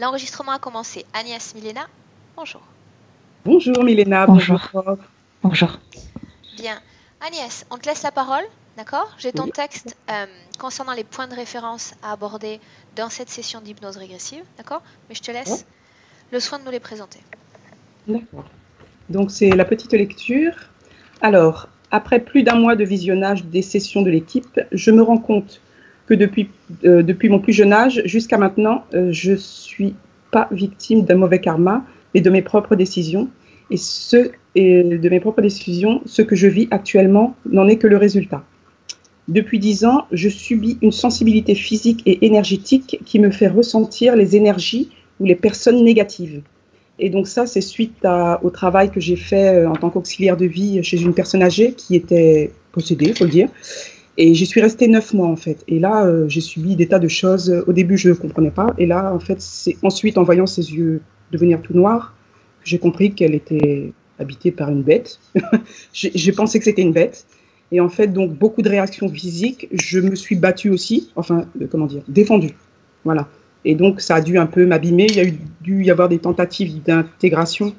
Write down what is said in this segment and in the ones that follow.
L'enregistrement a commencé. Agnès, Milena, bonjour. Bonjour Milena, Bonjour. bonjour. Bonjour. Bien. Agnès, on te laisse la parole, d'accord? J'ai ton Oui. texte concernant les points de référence à aborder dans cette session d'hypnose régressive, d'accord? Mais je te laisse le soin de nous les présenter. D'accord. Donc c'est la petite lecture. Alors, après plus d'un mois de visionnage des sessions de l'équipe, je me rends compte que depuis mon plus jeune âge jusqu'à maintenant, je ne suis pas victime d'un mauvais karma, mais de mes propres décisions. Ce que je vis actuellement n'en est que le résultat. Depuis 10 ans, je subis une sensibilité physique et énergétique qui me fait ressentir les énergies ou les personnes négatives. Et donc ça, c'est suite au travail que j'ai fait en tant qu'auxiliaire de vie chez une personne âgée qui était possédée, il faut le dire. Et j'y suis restée 9 mois en fait. Et là, j'ai subi des tas de choses. Au début, je ne comprenais pas. Et là, en fait, c'est ensuite, en voyant ses yeux devenir tout noirs, que j'ai compris qu'elle était habitée par une bête. J'ai pensé que c'était une bête. Et en fait, donc, beaucoup de réactions physiques. Je me suis battue aussi, enfin, défendue. Voilà. Et donc, ça a dû un peu m'abîmer. Il y a dû y avoir des tentatives d'intégration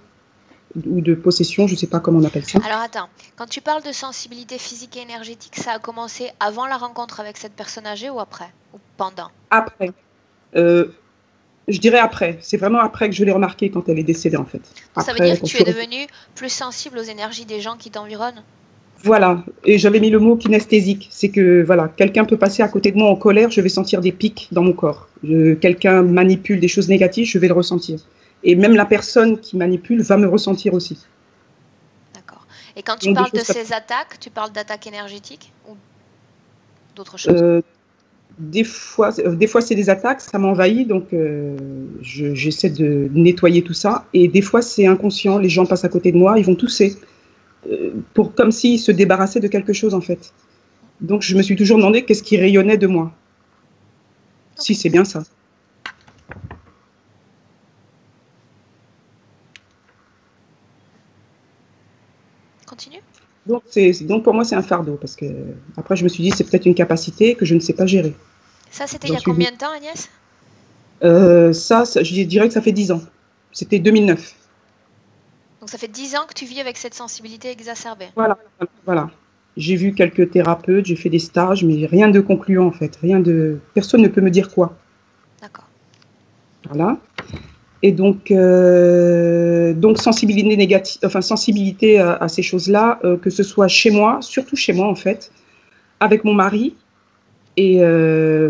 ou de possession, je ne sais pas comment on appelle ça. Alors attends, quand tu parles de sensibilité physique et énergétique, ça a commencé avant la rencontre avec cette personne âgée ou après? Ou pendant? Après. Je dirais après. C'est vraiment après que je l'ai remarqué quand elle est décédée, en fait. Donc ça veut dire que tu es devenu plus sensible aux énergies des gens qui t'environnent? Voilà. Et j'avais mis le mot kinesthésique. C'est que, voilà, quelqu'un peut passer à côté de moi en colère, je vais sentir des pics dans mon corps. Quelqu'un manipule des choses négatives, je vais le ressentir. Et même la personne qui manipule va me ressentir aussi. D'accord. Et quand tu parles de ces attaques, tu parles d'attaques énergétiques ou d'autres choses? Des fois c'est des attaques, ça m'envahit, donc j'essaie de nettoyer tout ça. Et des fois, c'est inconscient. Les gens passent à côté de moi, ils vont tousser, comme s'ils se débarrassaient de quelque chose, en fait. Donc, je me suis toujours demandé qu'est-ce qui rayonnait de moi. Si c'est bien ça. Continue. Donc pour moi, c'est un fardeau, parce que après, je me suis dit, c'est peut-être une capacité que je ne sais pas gérer. Ça, c'était il y a combien de temps, Agnès? Ça, je dirais que ça fait 10 ans. C'était 2009. Donc ça fait 10 ans que tu vis avec cette sensibilité exacerbée. Voilà. J'ai vu quelques thérapeutes, j'ai fait des stages, mais rien de concluant, en fait. Personne ne peut me dire quoi. D'accord. Voilà. Et donc sensibilité négative, enfin sensibilité à ces choses-là, que ce soit chez moi, surtout chez moi en fait, avec mon mari et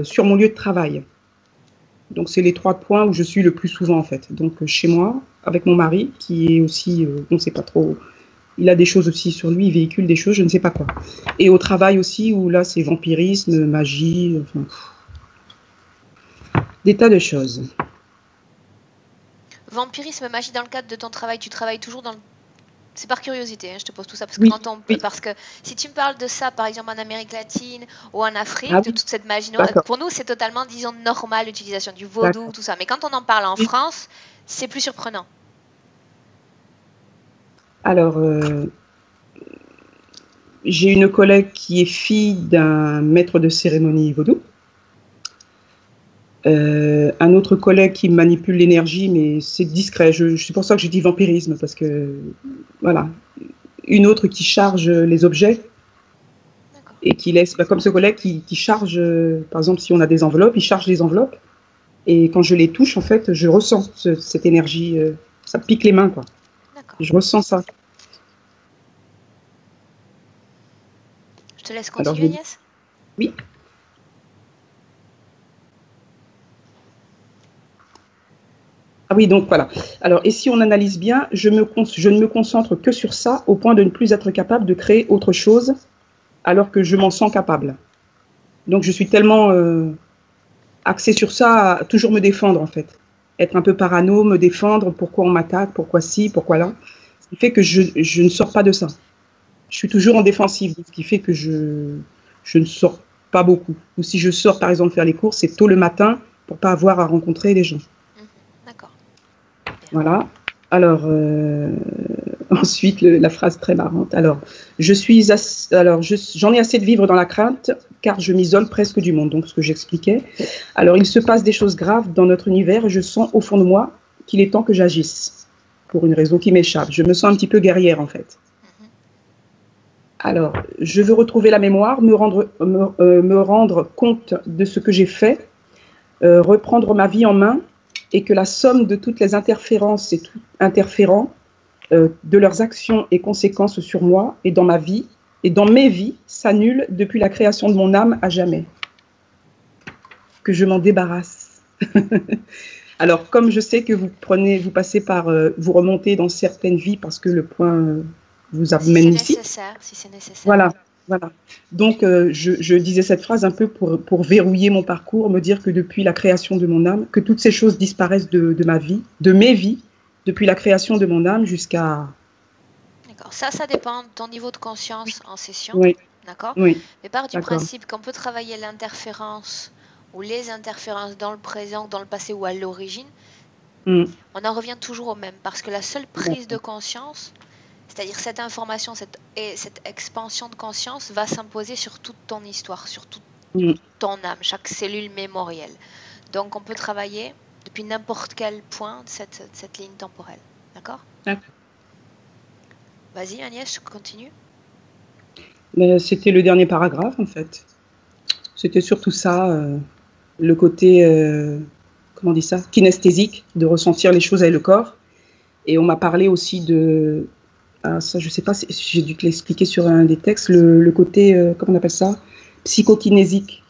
sur mon lieu de travail. Donc c'est les 3 points où je suis le plus souvent en fait. Donc chez moi, avec mon mari qui est aussi, on ne sait pas trop, il a des choses aussi sur lui, il véhicule des choses, je ne sais pas quoi. Et au travail aussi où là c'est vampirisme, magie, enfin, des tas de choses. Vampirisme, magie dans le cadre de ton travail, tu travailles toujours dans le... C'est par curiosité, hein, je te pose tout ça, parce que, parce que si tu me parles de ça, par exemple en Amérique latine ou en Afrique, de toute cette magie noire, pour nous c'est totalement, disons, normal l'utilisation du vaudou, tout ça. Mais quand on en parle en France, c'est plus surprenant. Alors, j'ai une collègue qui est fille d'un maître de cérémonie vaudou. Un autre collègue qui manipule l'énergie, mais c'est discret. C'est pour ça que je dis vampirisme, parce que, voilà. Une autre qui charge les objets et qui laisse, comme ce collègue qui charge, par exemple, si on a des enveloppes, il charge les enveloppes. Et quand je les touche, en fait, je ressens cette énergie, ça pique les mains, quoi. Je ressens ça. Je te laisse continuer, Agnès. Oui. Ah oui, donc voilà. Alors, et si on analyse bien, je ne me concentre que sur ça au point de ne plus être capable de créer autre chose alors que je m'en sens capable. Donc, je suis tellement axée sur ça, à toujours me défendre en fait. Être un peu parano, me défendre, pourquoi on m'attaque, pourquoi ci, pourquoi là. Ce qui fait que je ne sors pas de ça. Je suis toujours en défensive, ce qui fait que je ne sors pas beaucoup. Ou si je sors par exemple faire les courses, c'est tôt le matin pour ne pas avoir à rencontrer les gens. D'accord. Voilà. Alors, ensuite, la phrase très marrante. Alors, j'en ai assez de vivre dans la crainte, car je m'isole presque du monde. Donc, ce que j'expliquais. Alors, il se passe des choses graves dans notre univers et je sens au fond de moi qu'il est temps que j'agisse, pour une raison qui m'échappe. Je me sens un petit peu guerrière, en fait. Alors, je veux retrouver la mémoire, me rendre compte de ce que j'ai fait, reprendre ma vie en main, et que la somme de toutes les interférences et tout interférents de leurs actions et conséquences sur moi et dans ma vie et dans mes vies s'annule depuis la création de mon âme à jamais. Que je m'en débarrasse. Alors, comme je sais que vous passez par, vous remontez dans certaines vies parce que le point vous amène ici. Si c'est nécessaire. Voilà. Donc, je disais cette phrase un peu pour verrouiller mon parcours, me dire que depuis la création de mon âme, que toutes ces choses disparaissent de ma vie, de mes vies, depuis la création de mon âme jusqu'à... D'accord. Ça dépend de ton niveau de conscience en session. Oui. D'accord. Oui. Mais part du principe qu'on peut travailler l'interférence ou les interférences dans le présent, dans le passé ou à l'origine. On en revient toujours au même, parce que la seule prise de conscience, c'est-à-dire cette information, cette expansion de conscience va s'imposer sur toute ton histoire, sur toute ton âme, chaque cellule mémorielle. Donc on peut travailler depuis n'importe quel point de cette ligne temporelle. D'accord ? Vas-y Agnès, je continue. C'était le dernier paragraphe en fait. C'était surtout ça, le côté, comment on dit ça, kinesthésique, de ressentir les choses avec le corps. Et on m'a parlé aussi de... ça, je ne sais pas si j'ai dû te l'expliquer sur un des textes, le côté, comment on appelle ça, psychokinésique.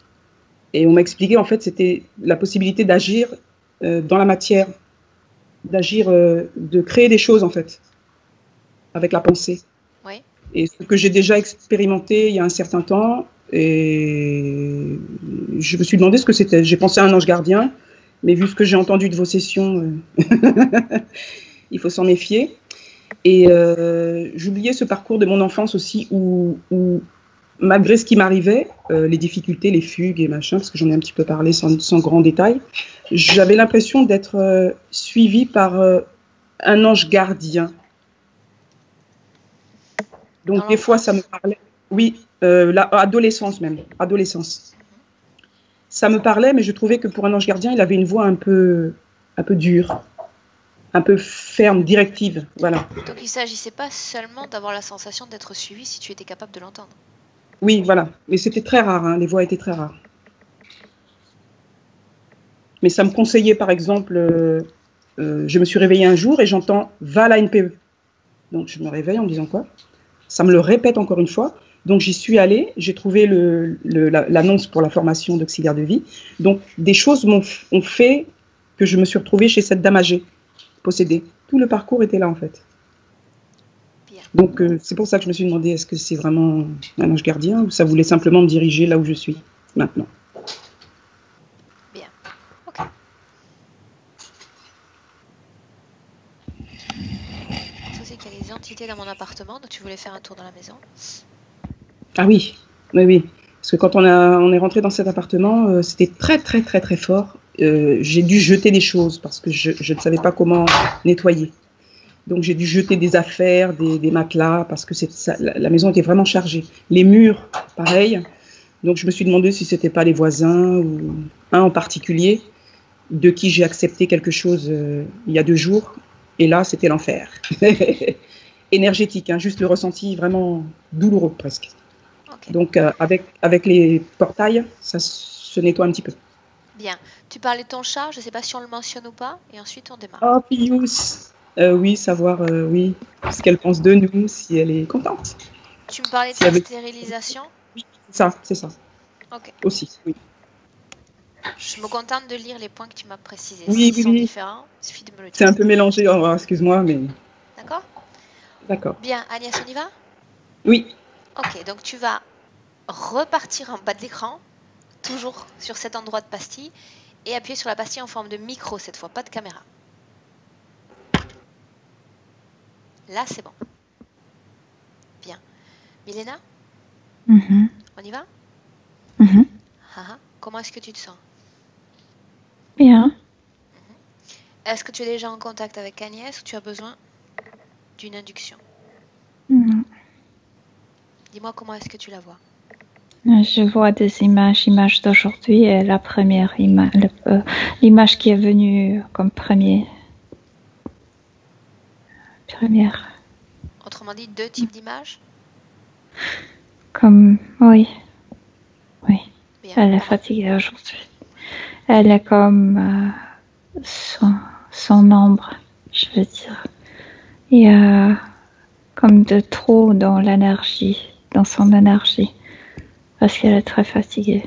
Et on m'a expliqué, en fait, c'était la possibilité d'agir dans la matière, d'agir, de créer des choses, en fait, avec la pensée. Oui. Et ce que j'ai déjà expérimenté il y a un certain temps, et je me suis demandé ce que c'était. J'ai pensé à un ange gardien, mais vu ce que j'ai entendu de vos sessions, il faut s'en méfier. Et j'oubliais ce parcours de mon enfance aussi où malgré ce qui m'arrivait, les difficultés, les fugues et machin, parce que j'en ai un petit peu parlé sans grand détail, j'avais l'impression d'être suivie par un ange gardien. Donc des fois, ça me parlait. Oui, adolescence même, adolescence. Ça me parlait, mais je trouvais que pour un ange gardien, il avait une voix un peu dure, un peu ferme, directive, voilà. Donc il ne s'agissait pas seulement d'avoir la sensation d'être suivi si tu étais capable de l'entendre. Oui, voilà. Mais c'était très rare, hein. Les voix étaient très rares. Mais ça me conseillait, par exemple, je me suis réveillée un jour et j'entends « va à la NPE ». Donc je me réveille en me disant quoi ? Ça me le répète encore une fois. Donc j'y suis allée, j'ai trouvé l'annonce pour la formation d'auxiliaire de vie. Donc des choses ont fait que je me suis retrouvée chez cette dame âgée, possédée. Tout le parcours était là en fait. Bien. Donc c'est pour ça que je me suis demandé, est-ce que c'est vraiment un ange gardien ou ça voulait simplement me diriger là où je suis maintenant. Bien, ok. Ça c'est qu'il y a les entités dans mon appartement, donc tu voulais faire un tour dans la maison. Ah oui, oui. Parce que quand on est rentré dans cet appartement, c'était très, très, très, très fort. J'ai dû jeter des choses parce que je ne savais pas comment nettoyer. Donc j'ai dû jeter des affaires, des matelas, parce que la maison était vraiment chargée. Les murs, pareil. Donc je me suis demandé si ce n'était pas les voisins ou un en particulier de qui j'ai accepté quelque chose il y a 2 jours. Et là, c'était l'enfer. Énergétique, hein, juste le ressenti vraiment douloureux presque. Okay. Donc, avec les portails, ça se nettoie un petit peu. Bien. Tu parlais de ton chat, je ne sais pas si on le mentionne ou pas, et ensuite on démarre. Oh, Pius. Oui, savoir, oui, ce qu'elle pense de nous, si elle est contente. Tu me parlais de ta stérilisation ? Oui, c'est ça. Ok. Aussi, oui. Je me contente de lire les points que tu m'as précisés. Oui, S'ils sont différents, il suffit de me le dire. C'est un peu mélangé, oh, excuse-moi, mais... D'accord ? D'accord. Bien, Agnès, on y va ? Oui. Ok, donc tu vas repartir en bas de l'écran, toujours sur cet endroit de pastille, et appuyer sur la pastille en forme de micro cette fois, pas de caméra. Là, c'est bon. Bien. Milena ? On y va ? Comment est-ce que tu te sens ? Bien. Est-ce que tu es déjà en contact avec Agnès ou tu as besoin d'une induction ? Non. Dis-moi comment est-ce que tu la vois. Je vois des images d'aujourd'hui et la première image, l'image qui est venue comme première. Autrement dit, 2 types d'images? Oui. Bien. Elle est fatiguée aujourd'hui. Elle est comme son ombre, je veux dire. Il y a comme de trop dans son énergie, parce qu'elle est très fatiguée.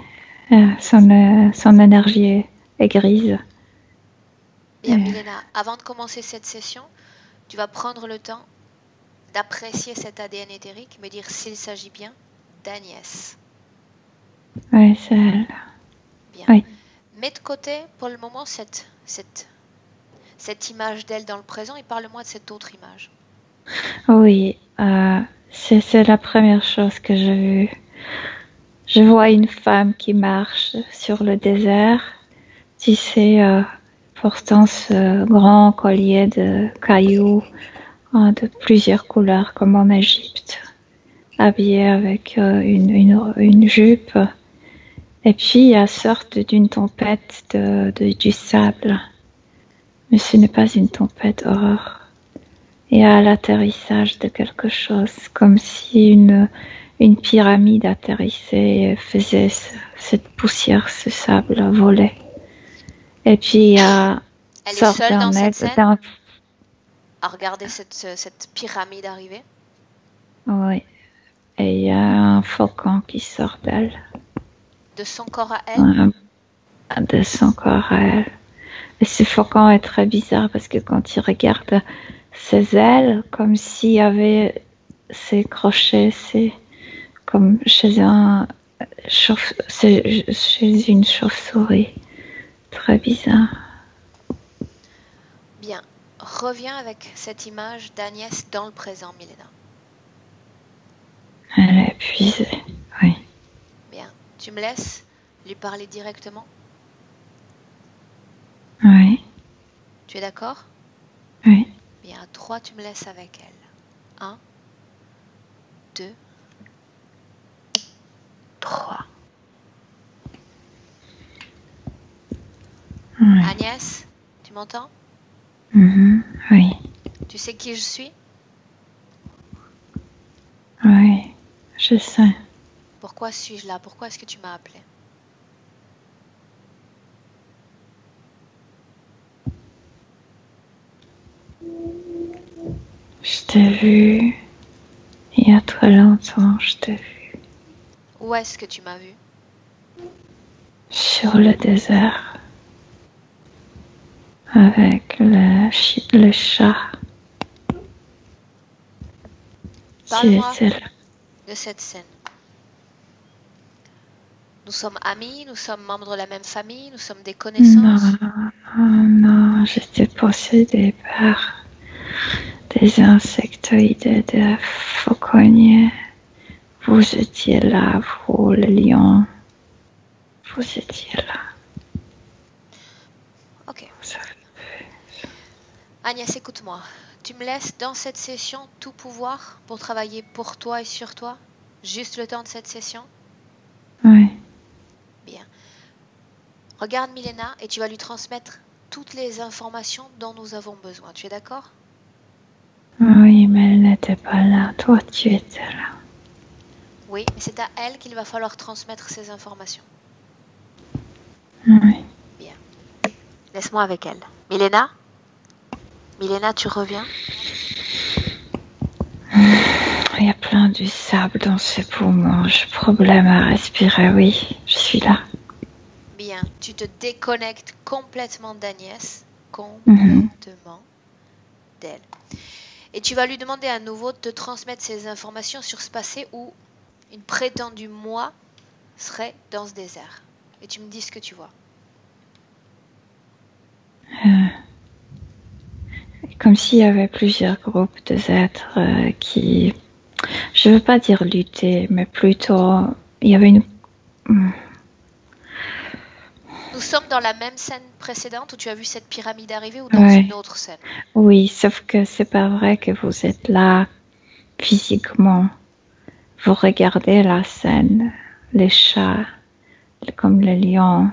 Son énergie est grise. Bien, Milena, avant de commencer cette session, tu vas prendre le temps d'apprécier cet ADN éthérique, me dire s'il s'agit bien d'Agnès. Oui, c'est elle. Bien. Oui. Mets de côté pour le moment cette image d'elle dans le présent et parle-moi de cette autre image. Oui, c'est la première chose que j'ai vue. Je vois une femme qui marche sur le désert, tu sais, portant ce grand collier de cailloux de plusieurs couleurs comme en Égypte, habillée avec une jupe. Et puis, elle sort d'une tempête du sable. Mais ce n'est pas une tempête, Aurore. Et à l'atterrissage de quelque chose, comme si une pyramide atterrissait et faisait cette poussière, ce sable voler. Et puis, elle est seule dans cette scène à regarder cette pyramide arriver? Oui. Et il y a un faucon qui sort d'elle. De son corps à elle? De son corps à elle. Et ce faucon est très bizarre parce que quand il regarde ses ailes, comme s'il y avait ses crochets, c'est comme chez une chauve-souris. Très bizarre. Bien. Reviens avec cette image d'Agnès dans le présent, Milena. Elle est épuisée, oui. Bien. Tu me laisses lui parler directement? Oui. Tu es d'accord? Oui. Bien, à 3, tu me laisses avec elle. 1, 2, 3. Oui. Agnès, tu m'entends? Oui. Tu sais qui je suis? Oui, je sais. Pourquoi suis-je là? Pourquoi est-ce que tu m'as appelé? Je t'ai vu il y a très longtemps, je t'ai vu. Où est-ce que tu m'as vu? Sur le désert. Avec le chat. Parle-moi de cette scène. Nous sommes amis, nous sommes membres de la même famille, nous sommes des connaissances. Non, j'étais possédée par des insectoïdes, des fauconniers. Vous étiez là, vous, le lion. Vous étiez là. Ok. Agnès, écoute-moi. Tu me laisses dans cette session tout pouvoir pour travailler pour toi et sur toi? Juste le temps de cette session? Oui. Bien. Regarde Milena et tu vas lui transmettre toutes les informations dont nous avons besoin. Tu es d'accord? Oui, mais elle n'était pas là. Toi, tu étais là. Oui, mais c'est à elle qu'il va falloir transmettre ces informations. Oui. Bien. Laisse-moi avec elle. Milena? Milena, tu reviens? Il y a plein de sable dans ses poumons. J'ai problème à respirer, oui. Je suis là. Bien. Tu te déconnectes complètement d'Agnès. Complètement d'elle. Et tu vas lui demander à nouveau de te transmettre ces informations sur ce passé où une prétendue moi serait dans ce désert. Et tu me dis ce que tu vois. Comme s'il y avait plusieurs groupes d'êtres qui, je ne veux pas dire lutter, mais plutôt, il y avait une... Nous sommes dans la même scène précédente où tu as vu cette pyramide arriver ou dans une autre scène? Oui, sauf que c'est pas vrai que vous êtes là physiquement, vous regardez la scène, les chats, comme le lion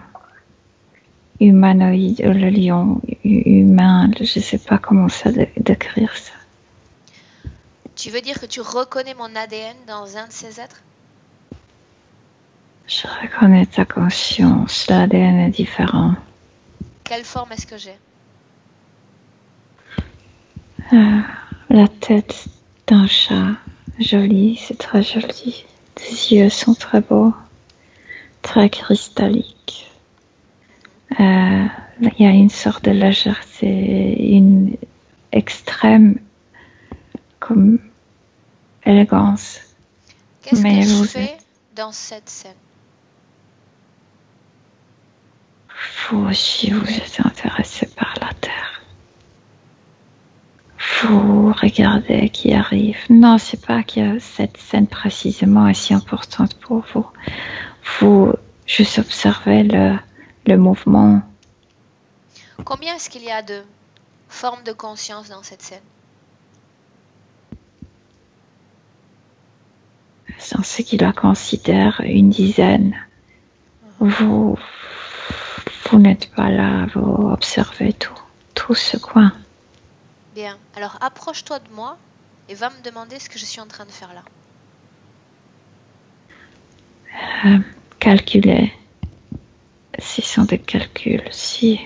humanoïde ou le lion humain, je ne sais pas comment ça décrire ça. Tu veux dire que tu reconnais mon ADN dans un de ces êtres? Je reconnais ta conscience, l'ADN est différent. Quelle forme est-ce que j'ai? La tête d'un chat, joli, c'est très joli. Tes yeux sont très beaux, très cristalliques. Il y a une sorte de légèreté, une extrême comme élégance. Qu'est-ce que je fais dans cette scène? Vous aussi, vous êtes intéressé par la Terre. Vous regardez qui arrive. Non, c'est pas que cette scène précisément est si importante pour vous. Vous juste observez le mouvement. Combien est-ce qu'il y a de formes de conscience dans cette scène? Sans ce qu'il la considère une dizaine. Vous n'êtes pas là, vous observez tout ce coin. Bien, alors approche-toi de moi et va me demander ce que je suis en train de faire là. Calculer. Ce sont des calculs. Si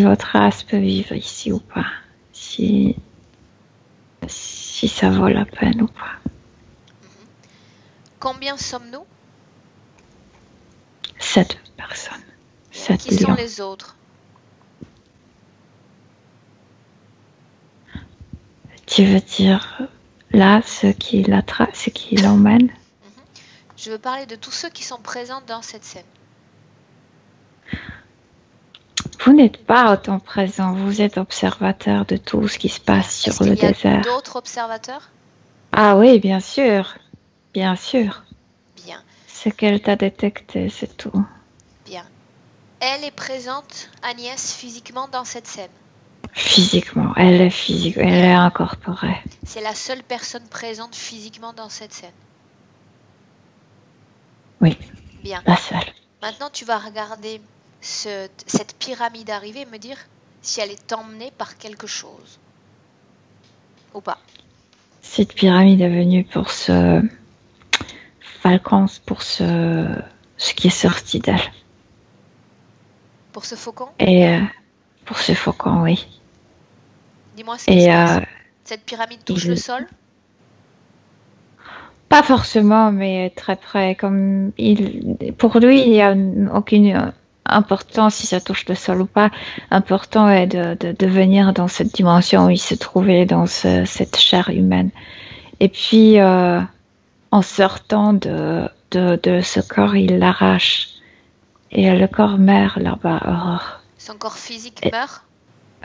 votre race peut vivre ici ou pas. Si ça vaut la peine ou pas. Combien sommes-nous? 7 personnes. 7 Qui sont les autres? Tu veux dire là ce qui l'emmène? Je veux parler de tous ceux qui sont présents dans cette scène. Vous n'êtes pas autant présent, vous êtes observateur de tout ce qui se passe sur le désert. Est-ce qu'il y a d'autres observateurs? Ah oui, bien sûr. Bien sûr. Bien. Ce qu'elle t'a détecté, c'est tout. Bien. Elle est présente, Agnès, physiquement dans cette scène? Physiquement, elle est physique, elle est incorporée. C'est la seule personne présente physiquement dans cette scène? Oui. Bien. La seule. Maintenant, tu vas regarder cette pyramide arriver et me dire si elle est emmenée par quelque chose. Ou pas. Cette pyramide est venue pour ce falcon, pour ce qui est sorti d'elle. Pour ce faucon? Et pour ce faucon, oui. Dis-moi ce qui se passe. Cette pyramide touche le sol? Pas forcément, mais très près. Comme pour lui, il n'y a aucune importance si ça touche le sol ou pas. Important est de venir dans cette dimension où il se trouvait, dans cette chair humaine. Et puis, en sortant de ce corps, il l'arrache. Et le corps meurt là-bas, Aurore. Son corps physique meurt?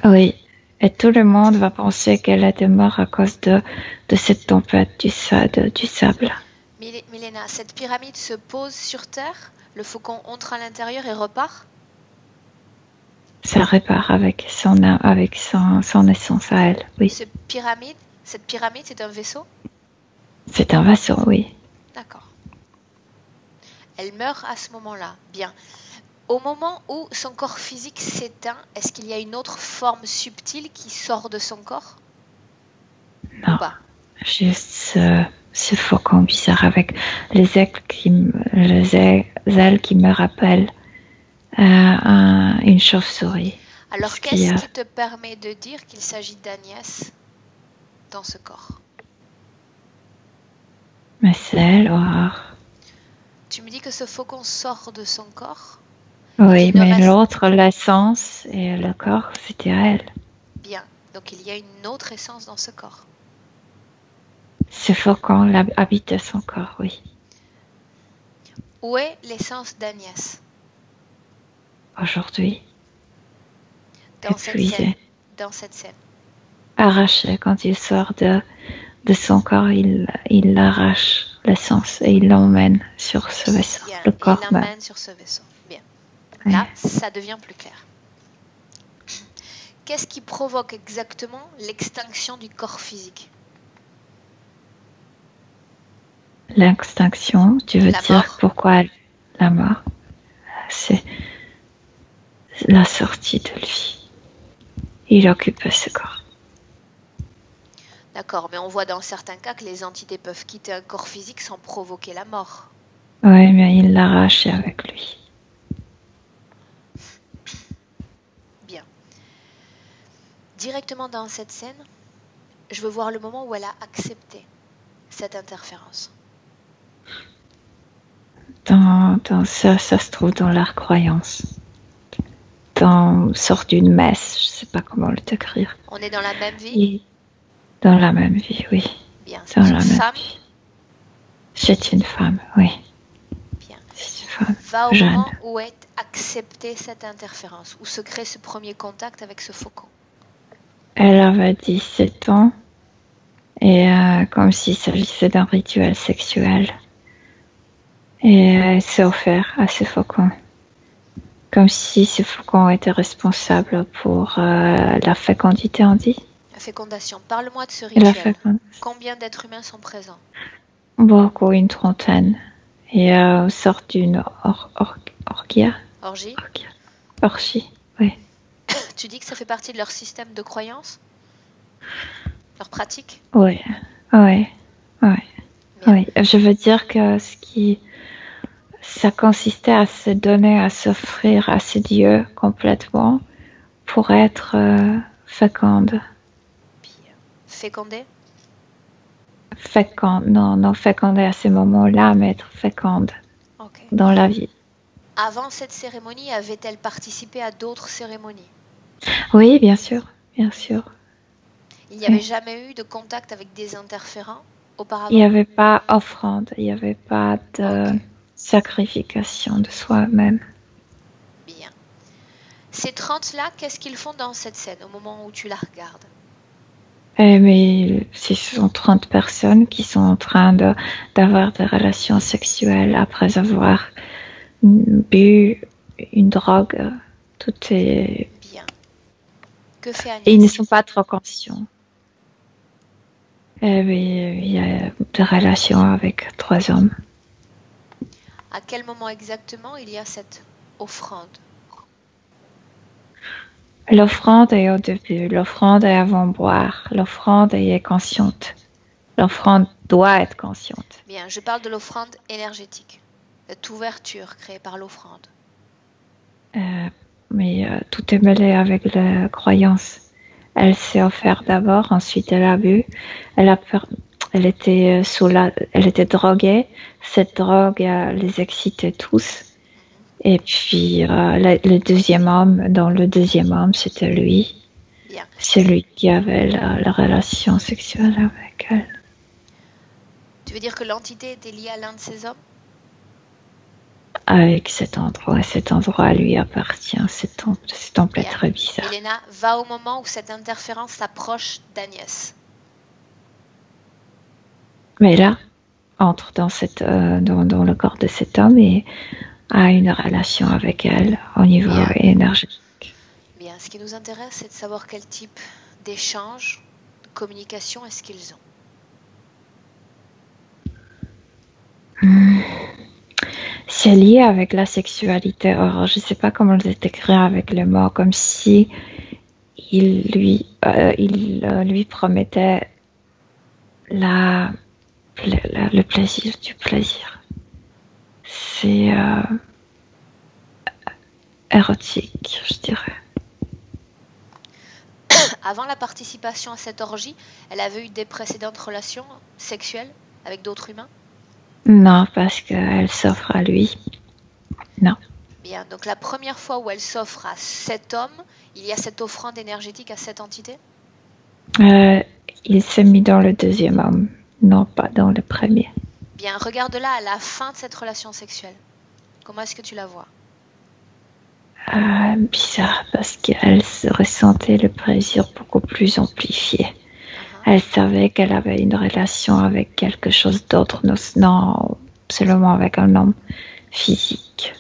Oui. Et tout le monde va penser qu'elle était morte à cause de cette tempête du sable. Milena, cette pyramide se pose sur Terre, le faucon entre à l'intérieur et repart? Ça repart avec son essence à elle, oui. Cette pyramide, c'est un vaisseau? C'est un vaisseau, oui. D'accord. Elle meurt à ce moment-là. Bien. Au moment où son corps physique s'éteint, est-ce qu'il y a une autre forme subtile qui sort de son corps? Non, juste ce faucon bizarre avec les ailes qui me rappellent une chauve-souris. Alors qu'est-ce qui te permet de dire qu'il s'agit d'Agnès dans ce corps? Mais c'est elle, Aurore. Tu me dis que ce faucon sort de son corps? Oui, mais l'autre, l'essence et le corps, c'était à elle. Bien, donc il y a une autre essence dans ce corps. Ce faucon habite son corps, oui. Où est l'essence d'Agnès? Aujourd'hui. Dans cette scène. Arraché, quand il sort de son corps, il arrache l'essence et il l'emmène sur ce vaisseau. Bien, le corps il l'emmène sur ce vaisseau. Bien. Là, ça devient plus clair. Qu'est-ce qui provoque exactement l'extinction du corps physique? L'extinction, tu veux La dire mort. pourquoi la mort? C'est la sortie de lui. Il occupait ce corps. D'accord, mais on voit dans certains cas que les entités peuvent quitter un corps physique sans provoquer la mort. Oui, mais il l'arrachait avec lui. Bien. Directement dans cette scène, je veux voir le moment où elle a accepté cette interférence. Ça se trouve dans leur croyance. Sort d'une messe, je sais pas comment le décrire. On est dans la même vie? Dans la même vie, oui. Bien, c'est une femme? C'est une femme, oui. Bien. C'est une femme va au jeune. moment où est acceptée cette interférence, où se crée ce premier contact avec ce faucon. Elle avait 17 ans et comme s'il s'agissait d'un rituel sexuel. Et elle s'est offert à ce faucon. Comme si ce faucon était responsable pour la fécondité, on dit. La fécondation. Parle-moi de ce rituel. Combien d'êtres humains sont présents? Beaucoup, une trentaine. Et sort d'une orgie. Orgie, oui. Tu dis que ça fait partie de leur système de croyance? Leur pratique? Oui. Je veux dire que ça consistait à se donner, à s'offrir à ce Dieu complètement pour être féconde. Fécondée? Non fécondée à ce moment-là, mais être féconde dans la vie. Avant cette cérémonie, avait-elle participé à d'autres cérémonies? Oui, bien sûr. Il n'y avait jamais eu de contact avec des interférents auparavant? Il n'y avait pas offrande, il n'y avait pas de sacrification de soi-même. Bien. Ces 30-là, qu'est-ce qu'ils font dans cette scène au moment où tu la regardes? Mais ce sont 30 personnes qui sont en train d'avoir des relations sexuelles après avoir bu une drogue. Tout est... Bien. Que fait Agnès? Et ils ne sont pas trop conscients. Mais il y a des relations avec 3 hommes. À quel moment exactement il y a cette offrande? L'offrande est au début, l'offrande est avant boire, l'offrande est consciente. L'offrande doit être consciente. Bien, je parle de l'offrande énergétique, cette ouverture créée par l'offrande. Mais tout est mêlé avec la croyance. Elle s'est offerte d'abord, ensuite elle a bu. Elle était elle était droguée. Cette drogue les excitait tous. Et puis le deuxième homme, c'était lui. Bien. C'est lui qui avait la relation sexuelle avec elle. Tu veux dire que l'entité était liée à l'un de ces hommes? Avec cet endroit lui appartient. Cet temple est très bizarre. Elena, va au moment où cette interférence s'approche d'Agnès. Mais là, entre dans le corps de cet homme et a une relation avec elle au niveau énergétique. Bien, ce qui nous intéresse, c'est de savoir quel type d'échange, de communication est-ce qu'ils ont. C'est lié avec la sexualité. Alors, je ne sais pas comment le décrire avec le mot, comme si il lui promettait le plaisir du plaisir. C'est érotique, je dirais. Avant la participation à cette orgie, elle avait eu des précédentes relations sexuelles avec d'autres humains? Non, parce qu'elle s'offre à lui. Non. Bien, donc la première fois où elle s'offre à cet homme, il y a cette offrande énergétique à cette entité? Il s'est mis dans le deuxième homme, non pas dans le premier. Bien, regarde-la à la fin de cette relation sexuelle. Comment est-ce que tu la vois? Bizarre, parce qu'elle ressentait le plaisir beaucoup plus amplifié. Elle savait qu'elle avait une relation avec quelque chose d'autre, non seulement avec un homme physique.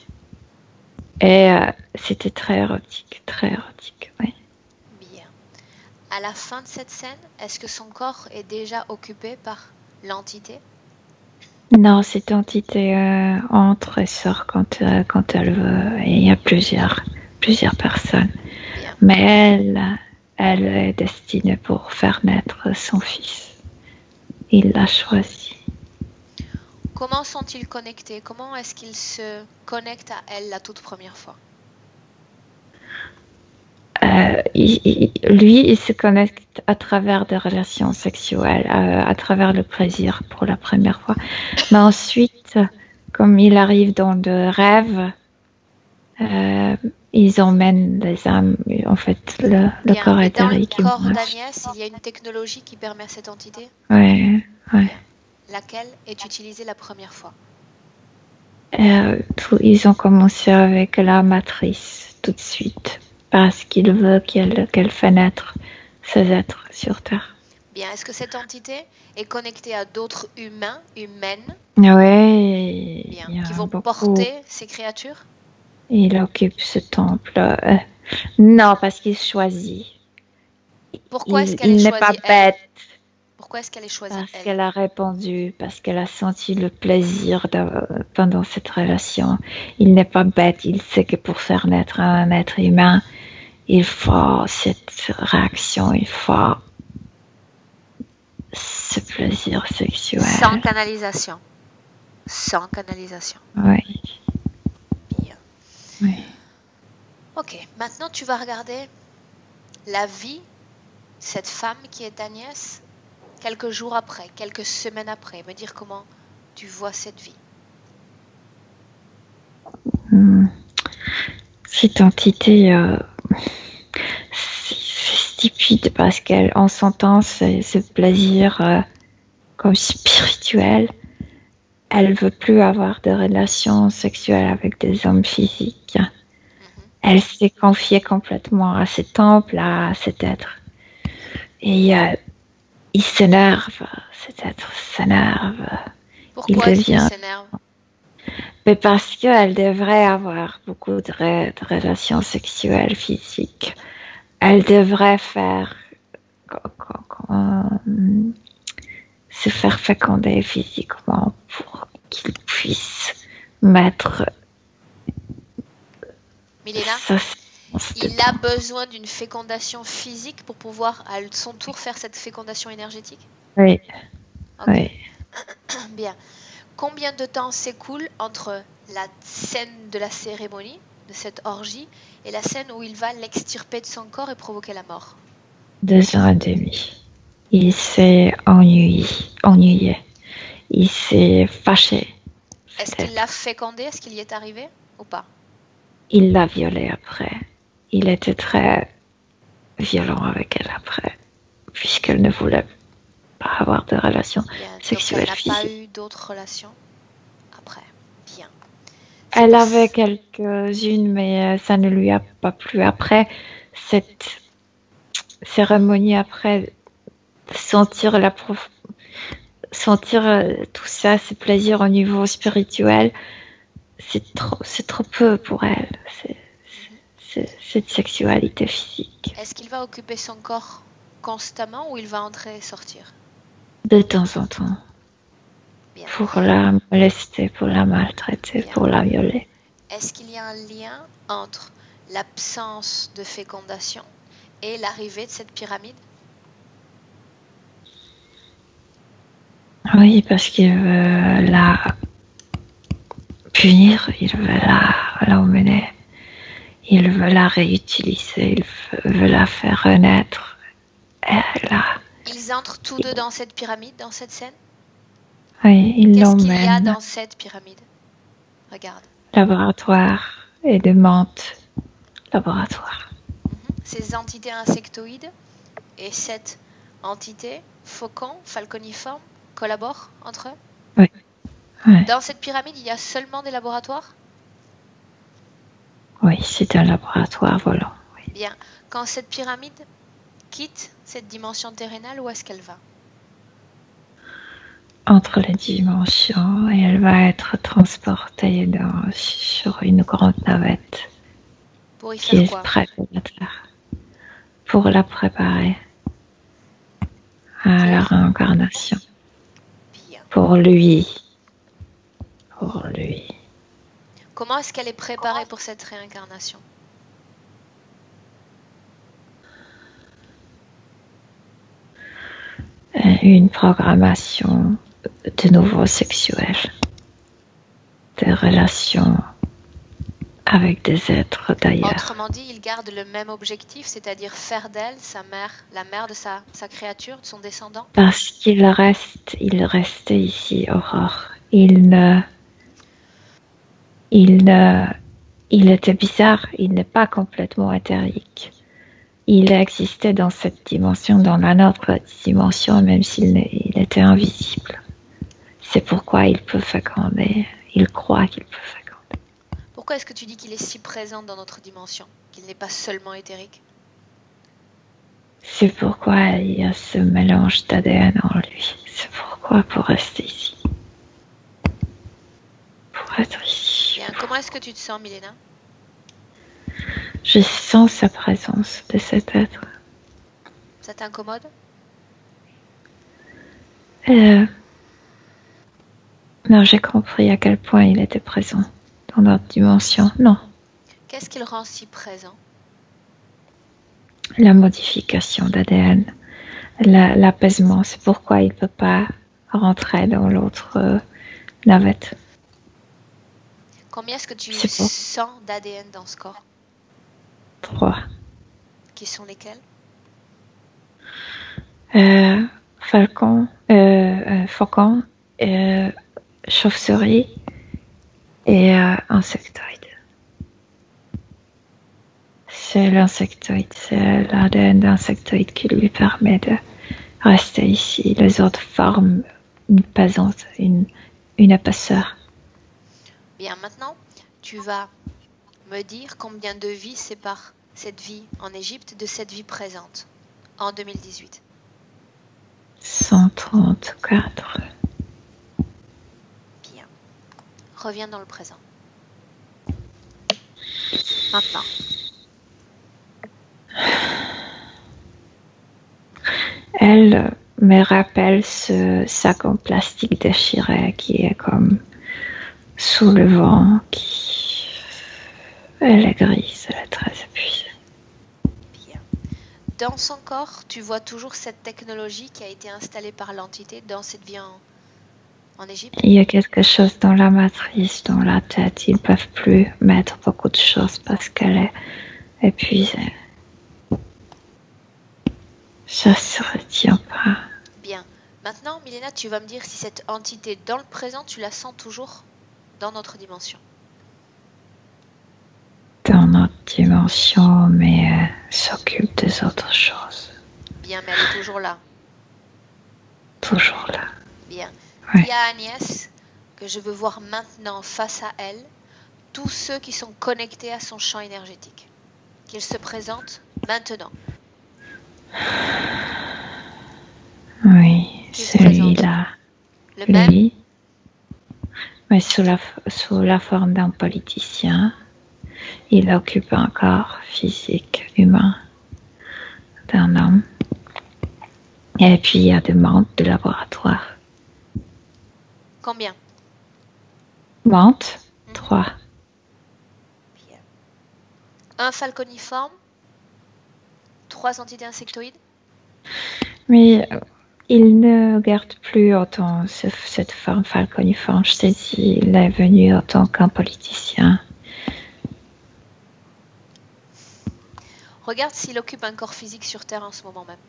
Et c'était très érotique, oui. Bien. À la fin de cette scène, est-ce que son corps est déjà occupé par l'entité? Non, cette entité entre et sort quand elle veut. Et il y a plusieurs personnes. Bien. Mais elle est destinée pour faire naître son fils. Il l'a choisi. Comment sont-ils connectés? Comment est-ce qu'ils se connectent à elle la toute première fois? Lui, il se connecte à travers des relations sexuelles, à travers le plaisir pour la première fois. Mais ensuite, comme il arrive dans de rêves, ils emmènent les âmes, en fait, le corps éthérique. Dans le corps d'Agnès, il y a une technologie qui permet à cette entité? Ouais. Laquelle est utilisée la première fois? Ils ont commencé avec la matrice tout de suite, parce qu'il veut qu'elle fasse naître ces êtres sur Terre. Bien, est-ce que cette entité est connectée à d'autres humains, humaines? Oui. Bien, qui vont porter ces créatures? Il occupe ce temple. Non, parce qu'il choisit. Pourquoi est-ce qu'elle est choisie? Il n'est pas bête. Pourquoi est-ce qu'elle est choisie? Parce qu'elle a répondu, parce qu'elle a senti le plaisir pendant cette relation. Il n'est pas bête, il sait que pour faire naître un être humain, il faut cette réaction, il faut ce plaisir sexuel. Sans canalisation. Sans canalisation. Oui. Bien. Oui. Ok, maintenant tu vas regarder la vie de cette femme qui est Agnès quelques jours après, quelques semaines après, me dire comment tu vois cette vie. Cette entité, c'est stupide parce qu'en sentant ce plaisir comme spirituel, elle veut plus avoir de relations sexuelles avec des hommes physiques. Elle s'est confiée complètement à ce temple, à cet être. Et il s'énerve, cet être s'énerve. Pourquoi est-ce qu'il s'énerve? Mais parce qu'elle devrait avoir beaucoup de relations sexuelles physiques. Elle devrait se faire féconder physiquement pour qu'il puisse mettre... Milena, il a besoin d'une fécondation physique pour pouvoir à son tour faire cette fécondation énergétique? Oui. Okay. Oui. Bien. Combien de temps s'écoule entre la scène de la cérémonie, de cette orgie, et la scène où il va l'extirper de son corps et provoquer la mort? 2 ans et demi. Il s'est ennuyé. Il s'est fâché. Est-ce qu'il l'a fécondé? Est-ce qu'il y est arrivé ou pas? Il l'a violée après. Il était très violent avec elle après, puisqu'elle ne voulait pas avoir de relations sexuelles physiques. Elle n'a pas eu d'autres relations après. Bien. Elle avait quelques-unes, mais ça ne lui a pas plu. Après cette cérémonie, après sentir tout ça, ce plaisir au niveau spirituel, c'est trop peu pour elle. Cette sexualité physique. Est-ce qu'il va occuper son corps constamment ou il va entrer et sortir? De temps en temps. Bien. Pour la molester, pour la maltraiter, pour la violer. Est-ce qu'il y a un lien entre l'absence de fécondation et l'arrivée de cette pyramide? Oui, parce qu'il veut la punir, il veut l'emmener, il veut la réutiliser, il veut la faire renaître. Ils entrent tous deux dans cette pyramide, dans cette scène? Oui, il l'emmène. Qu'est-ce qu'il y a dans cette pyramide? Regarde. Laboratoire et de menthe. Laboratoire. Ces entités insectoïdes et cette entité faucon, falconiforme, collaborent entre eux? Oui. Oui. Dans cette pyramide, il y a seulement des laboratoires? Oui, c'est un laboratoire volant. Oui. Bien. Quand cette pyramide quitte cette dimension terrénale, où est-ce qu'elle va? Entre les dimensions, et elle va être transportée sur une grande navette. Pour y faire quoi? Qui est près de la Terre. Pour la préparer à la réincarnation. Bien. Pour lui, pour lui. Comment est-ce qu'elle est préparée pour cette réincarnation? Une programmation de nouveau sexuelle, des relations avec des êtres d'ailleurs. Autrement dit, il garde le même objectif, c'est-à-dire faire d'elle sa mère, la mère de sa créature, de son descendant? Parce qu'il restait ici, Aurore. Il était bizarre, il n'est pas complètement éthérique. Il existait dans cette dimension, dans la nôtre dimension, même s'il était invisible. C'est pourquoi il peut féconder. Il croit qu'il peut féconder. Pourquoi est-ce que tu dis qu'il est si présent dans notre dimension, qu'il n'est pas seulement éthérique? C'est pourquoi il y a ce mélange d'ADN en lui. C'est pourquoi pour rester ici. Pour être ici. Bien. Comment est-ce que tu te sens, Milena? Je sens sa présence de cet être. Ça t'incommode? Non, j'ai compris à quel point il était présent dans notre dimension. Non. Qu'est-ce qui le rend si présent? La modification d'ADN, l'apaisement. C'est pourquoi il ne peut pas rentrer dans l'autre navette. Combien est-ce que tu sens d'ADN dans ce corps? 3. Qui sont lesquels? Faucon, chauve-souris et insectoïde. C'est l'insectoïde, c'est l'ADN d'insectoïde qui lui permet de rester ici. Les autres forment une pesante, une épaisseur. Bien, maintenant, tu vas me dire combien de vies séparent cette vie en Égypte de cette vie présente en 2018. 134. Bien. Reviens dans le présent. Maintenant. Elle me rappelle ce sac en plastique déchiré qui est comme sous le vent, elle est grise, elle est très épuisée. Bien. Dans son corps, tu vois toujours cette technologie qui a été installée par l'entité dans cette vie en Égypte? Il y a quelque chose dans la matrice, dans la tête. Ils ne peuvent plus mettre beaucoup de choses parce qu'elle est épuisée. Ça se retient pas. Bien. Maintenant, Milena, tu vas me dire si cette entité dans le présent, tu la sens toujours dans notre dimension. Dans notre dimension, mais elle s'occupe des autres choses. Bien, mais elle est toujours là. Toujours là. Bien. Ouais. Il y a Agnès que je veux voir maintenant face à elle, tous ceux qui sont connectés à son champ énergétique. Qu'ils se présentent maintenant. Oui, celui-là. Le même? Mais sous la forme d'un politicien. Il occupe un corps physique humain d'un homme. Et puis il y a des membres de laboratoire. Combien? Membres 3. Bien. Un falconiforme, 3 entités insectoïdes. Mais il ne garde plus autant cette forme falconiforme. Je t'ai dit, il est venu en tant qu'un politicien. Regarde s'il occupe un corps physique sur Terre en ce moment même.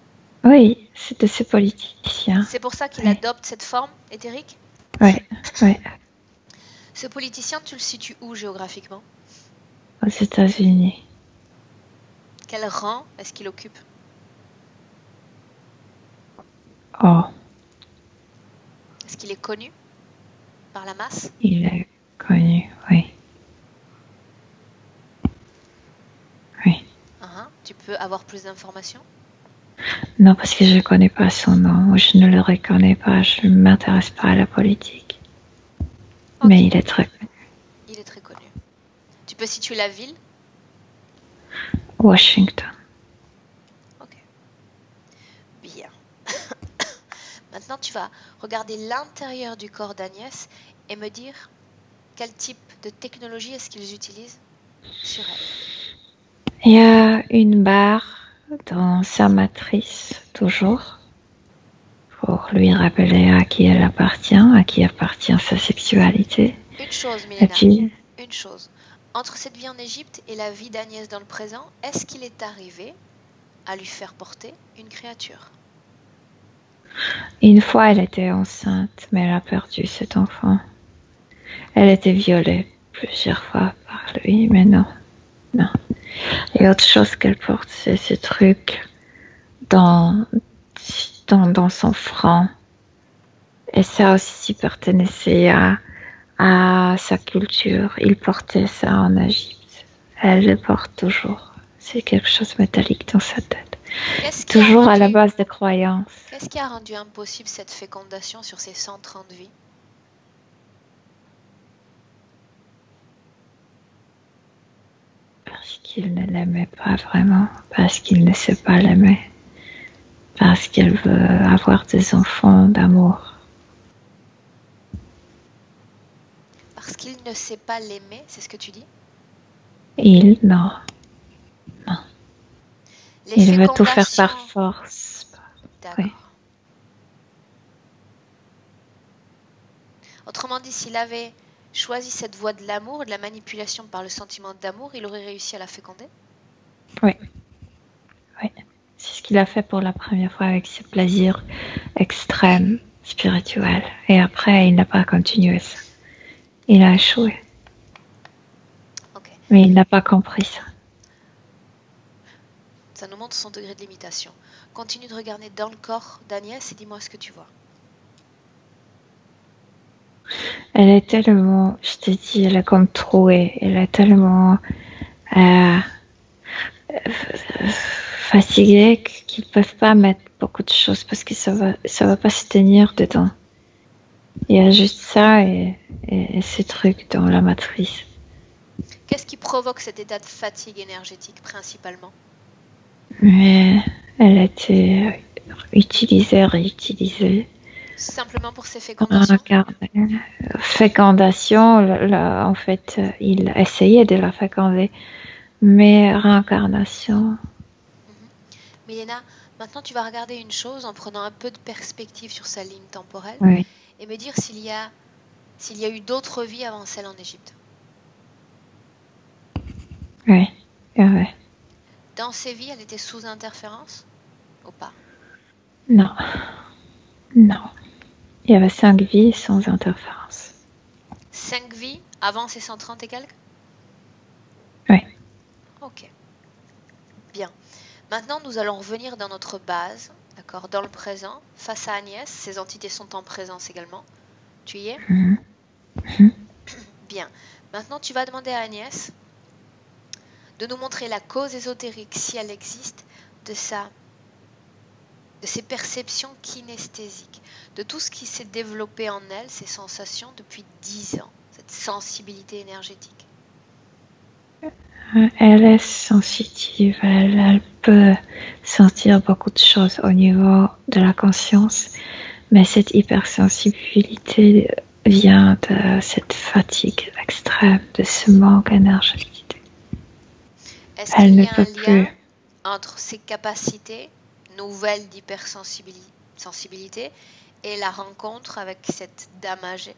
Oui, c'est de ces politiciens. C'est pour ça qu'il adopte cette forme éthérique? Oui, oui. Ce politicien, tu le situes où géographiquement? Aux États-Unis. Quel rang est-ce qu'il occupe? Oh. Est-ce qu'il est connu par la masse? Il est connu, oui. Oui. Tu peux avoir plus d'informations? Non, parce que je ne connais pas son nom, je ne le reconnais pas, je ne m'intéresse pas à la politique. Okay. Mais il est très connu. Il est très connu. Tu peux situer la ville? Washington. Ok. Bien. Maintenant, tu vas regarder l'intérieur du corps d'Agnès et me dire quel type de technologie est-ce qu'ils utilisent sur elle? Il y a une barre dans sa matrice, toujours, pour lui rappeler à qui elle appartient, à qui appartient sa sexualité. Une chose, Milena, une chose. Entre cette vie en Égypte et la vie d'Agnès dans le présent, est-ce qu'il est arrivé à lui faire porter une créature? Une fois, elle était enceinte, mais elle a perdu cet enfant. Elle était violée plusieurs fois par lui, mais non. Et autre chose qu'elle porte, c'est ce truc dans son front. Et ça aussi pertençait à sa culture. Il portait ça en Égypte. Elle le porte toujours. C'est quelque chose de métallique dans sa tête. Toujours à la base des croyances. Qu'est-ce qui a rendu impossible cette fécondation sur ces 130 vies? Parce qu'il ne l'aimait pas vraiment. Parce qu'il ne sait pas l'aimer. Parce qu'elle veut avoir des enfants d'amour. Parce qu'il ne sait pas l'aimer, c'est ce que tu dis? Non. Il veut tout faire par force. D'accord. Oui. Autrement dit, s'il avait choisi cette voie de l'amour, de la manipulation par le sentiment d'amour, il aurait réussi à la féconder? Oui. C'est ce qu'il a fait pour la première fois avec ce plaisir extrême, spirituel. Et après, il n'a pas continué ça. Il a échoué. Okay. Mais il n'a pas compris ça. Ça nous montre son degré de limitation. Continue de regarder dans le corps d'Agnès et dis-moi ce que tu vois. Elle est tellement, je te dis, elle est comme trouée. Elle est tellement fatiguée qu'ils ne peuvent pas mettre beaucoup de choses parce que ça va pas se tenir dedans. Il y a juste ça et ces trucs dans la matrice. Qu'est-ce qui provoque cet état de fatigue énergétique principalement? Mais elle a été utilisée, réutilisée. Simplement pour ses fécondations? Fécondation, là, en fait, il essayait de la féconder, mais réincarnation. Milena, maintenant tu vas regarder une chose en prenant un peu de perspective sur sa ligne temporelle et me dire s'il y a eu d'autres vies avant celle en Égypte. Oui. Dans ces vies, elle était sous interférence ou pas? Non. Il y avait 5 vies sans interférence. 5 vies avant ces 130 et quelques? Oui. Ok. Bien. Maintenant, nous allons revenir dans notre base, d'accord, dans le présent, face à Agnès. Ces entités sont en présence également. Tu y es? Bien. Maintenant, tu vas demander à Agnès de nous montrer la cause ésotérique, si elle existe, de ses perceptions kinesthésiques, de tout ce qui s'est développé en elle, ces sensations depuis 10 ans, cette sensibilité énergétique. Elle est sensitive, elle peut sentir beaucoup de choses au niveau de la conscience, mais cette hypersensibilité vient de cette fatigue extrême, de ce manque énergétique. Est-ce qu'il y a un lien entre ses capacités nouvelles d'hypersensibilité et la rencontre avec cette dame âgée?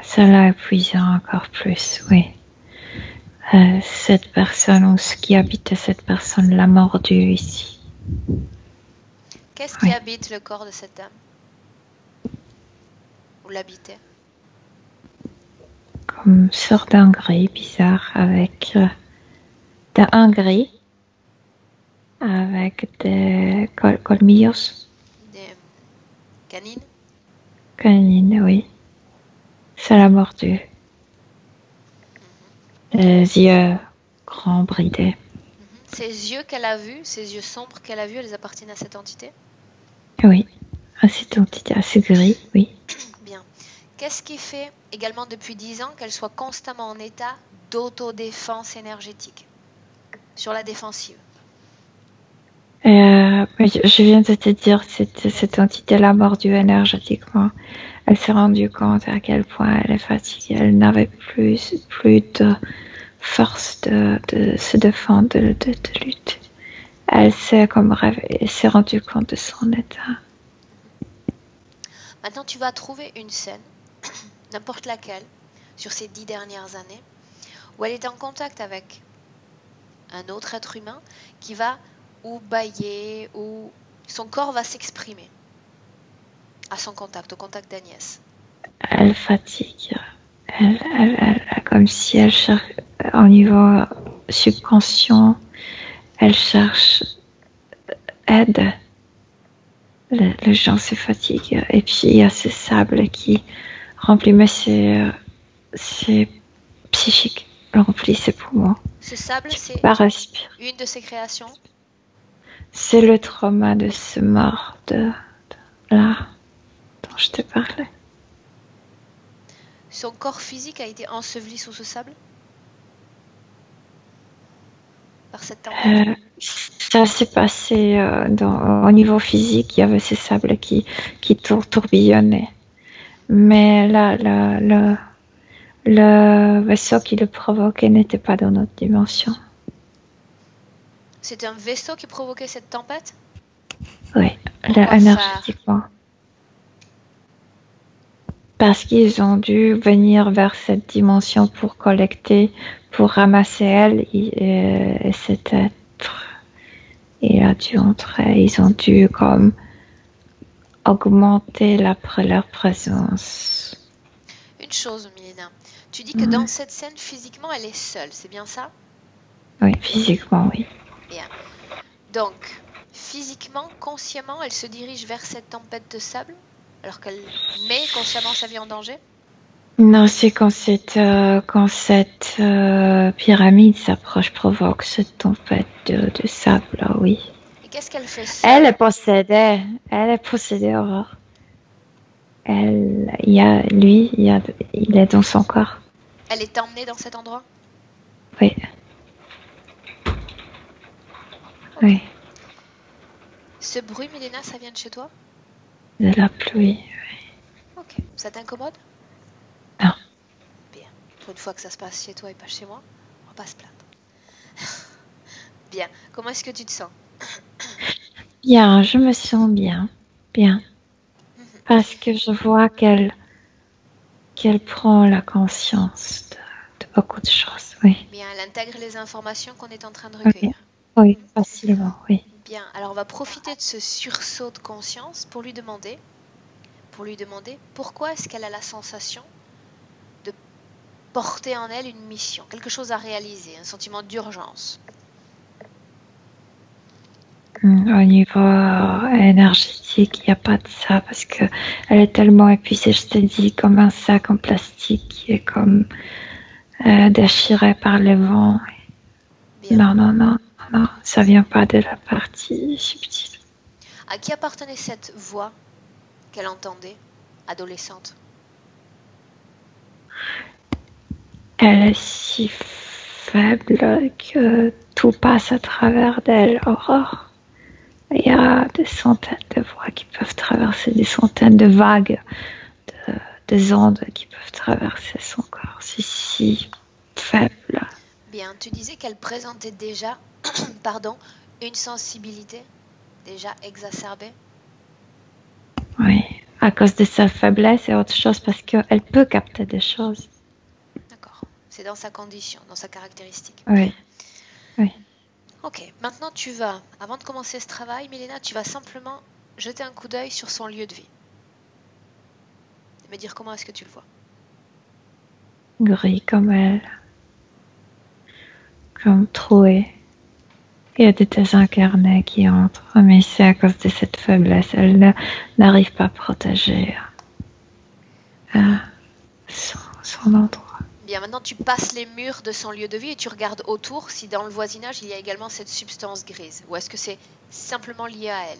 Ça l'a épuisé encore plus, oui. Cette personne ou ce qui habite cette personne l'a mordu ici. Qu'est-ce qui habite le corps de cette dame? Ou l'habitait? Comme une sorte d'un gris bizarre avec un gris avec des colmillos. Des canines? Canines, oui. Ça l'a mordu. Les yeux grands, bridés. Ces yeux qu'elle a vus, ces yeux sombres qu'elle a vus, elles appartiennent à cette entité? Oui, à cette entité, à ce gris, oui. Bien. Qu'est-ce qui fait également depuis 10 ans qu'elle soit constamment en état d'autodéfense énergétique? Sur la défensive? Mais je viens de te dire, cette entité l'a mordu énergétiquement. Elle s'est rendue compte à quel point elle est fatiguée. Elle n'avait plus de force de se défendre, de lutter. Elle s'est comme réveillée, elle s'est rendue compte de son état. Maintenant, tu vas trouver une scène, n'importe laquelle, sur ces 10 dernières années, où elle est en contact avec un autre être humain qui va ou bâiller, ou son corps va s'exprimer à son contact, au contact d'Agnès. Elle fatigue. Elle, comme si elle cherche, au niveau subconscient, elle cherche aide. Le gens se fatigue. Et puis il y a ce sable qui remplit, mais c'est psychique, remplit ses poumons. Ce sable, c'est une de ses créations. C'est le trauma de ce mort là dont je te parlais. Son corps physique a été enseveli sous ce sable par cette tempête. Ça s'est passé au niveau physique, il y avait ce sable qui tourbillonnait. Mais là, le vaisseau qui le provoquait n'était pas dans notre dimension. C'est un vaisseau qui provoquait cette tempête? Oui, énergétiquement. Parce qu'ils ont dû venir vers cette dimension pour collecter, pour ramasser elle et cet être. Il a dû entrer, ils ont dû comme augmenter leur présence. Une chose, Milena, tu dis que dans cette scène, physiquement, elle est seule, c'est bien ça? Oui, physiquement, oui. Bien. Donc, physiquement, consciemment, elle se dirige vers cette tempête de sable, alors qu'elle met consciemment sa vie en danger? Non, c'est quand cette pyramide s'approche, provoque cette tempête de sable, là, oui. Et qu'est-ce qu'elle fait seule? Elle est possédée, Aurore. Il est dans son corps. Elle est emmenée dans cet endroit? Oui. Okay. Oui. Ce bruit, Milena, ça vient de chez toi? De la pluie, oui. Ok. Ça t'incommode? Non. Bien. Pour une fois que ça se passe chez toi et pas chez moi, on va pas se plaindre. Bien. Comment est-ce que tu te sens? Bien, je me sens bien. Bien. Parce que je vois qu'elle prend la conscience de beaucoup de choses, oui. Bien, elle intègre les informations qu'on est en train de recueillir. Oui, facilement, oui. Bien, alors on va profiter de ce sursaut de conscience pour lui demander pourquoi est-ce qu'elle a la sensation de porter en elle une mission, quelque chose à réaliser, un sentiment d'urgence. Au niveau énergétique, il n'y a pas de ça parce que elle est tellement épuisée, je te dis, comme un sac en plastique qui est comme déchiré par le vent. Non, ça vient pas de la partie subtile. À qui appartenait cette voix qu'elle entendait, adolescente? Elle est si faible que tout passe à travers d'elle, Aurore. Il y a des centaines de voix qui peuvent traverser, des centaines de vagues, de ondes qui peuvent traverser son corps. C'est si faible. Bien, tu disais qu'elle présentait déjà une sensibilité déjà exacerbée? Oui, à cause de sa faiblesse et autre chose, parce qu'elle peut capter des choses. D'accord, c'est dans sa condition, dans sa caractéristique. Oui. Ok, maintenant tu vas, avant de commencer ce travail, Milena, tu vas simplement jeter un coup d'œil sur son lieu de vie. Et me dire comment est-ce que tu le vois. Gris comme elle. Comme troué. Il y a des désincarnés qui entrent, mais c'est à cause de cette faiblesse. Elle n'arrive pas à protéger son endroit. Bien, maintenant tu passes les murs de son lieu de vie et tu regardes autour si dans le voisinage il y a également cette substance grise. Ou est-ce que c'est simplement lié à elle?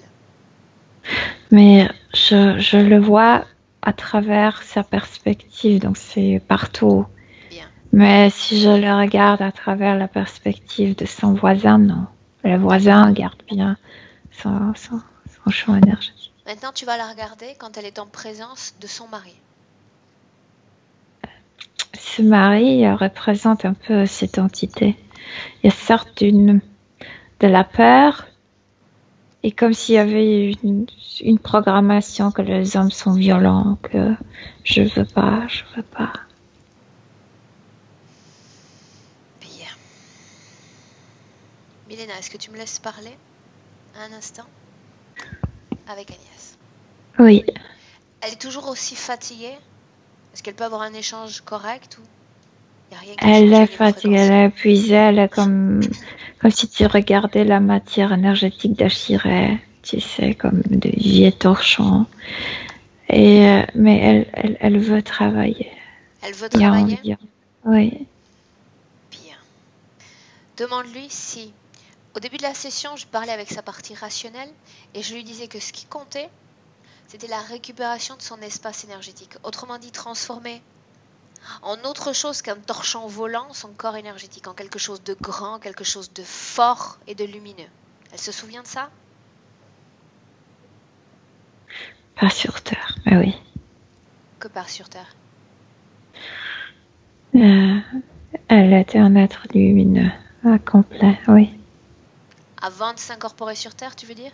Mais je le vois à travers sa perspective, donc c'est partout. Bien. Mais si je le regarde à travers la perspective de son voisin, non. Le voisin garde bien son champ énergétique. Maintenant, tu vas la regarder quand elle est en présence de son mari. Ce mari représente un peu cette entité. Il y a certes de la peur, et comme s'il y avait une programmation que les hommes sont violents, que je veux pas. Bien. Milena, est-ce que tu me laisses parler un instant avec Agnès? Oui. Elle est toujours aussi fatiguée? Est-ce qu'elle peut avoir un échange correct ou il n'y a rien qui Elle est fatiguée, elle est épuisée, elle est comme si tu regardais la matière énergétique d'Achiré, tu sais, comme de vieux torchons. Mais elle veut travailler. Elle veut travailler? Oui. Bien. Demande-lui si, au début de la session, je parlais avec sa partie rationnelle et je lui disais que ce qui comptait, c'était la récupération de son espace énergétique. Autrement dit, transformer en autre chose qu'un torchon volant son corps énergétique, en quelque chose de grand, quelque chose de fort et de lumineux. Elle se souvient de ça? Pas sur Terre, mais oui. Que pas sur Terre? Elle était un être lumineux, complet, oui. Avant de s'incorporer sur Terre, tu veux dire?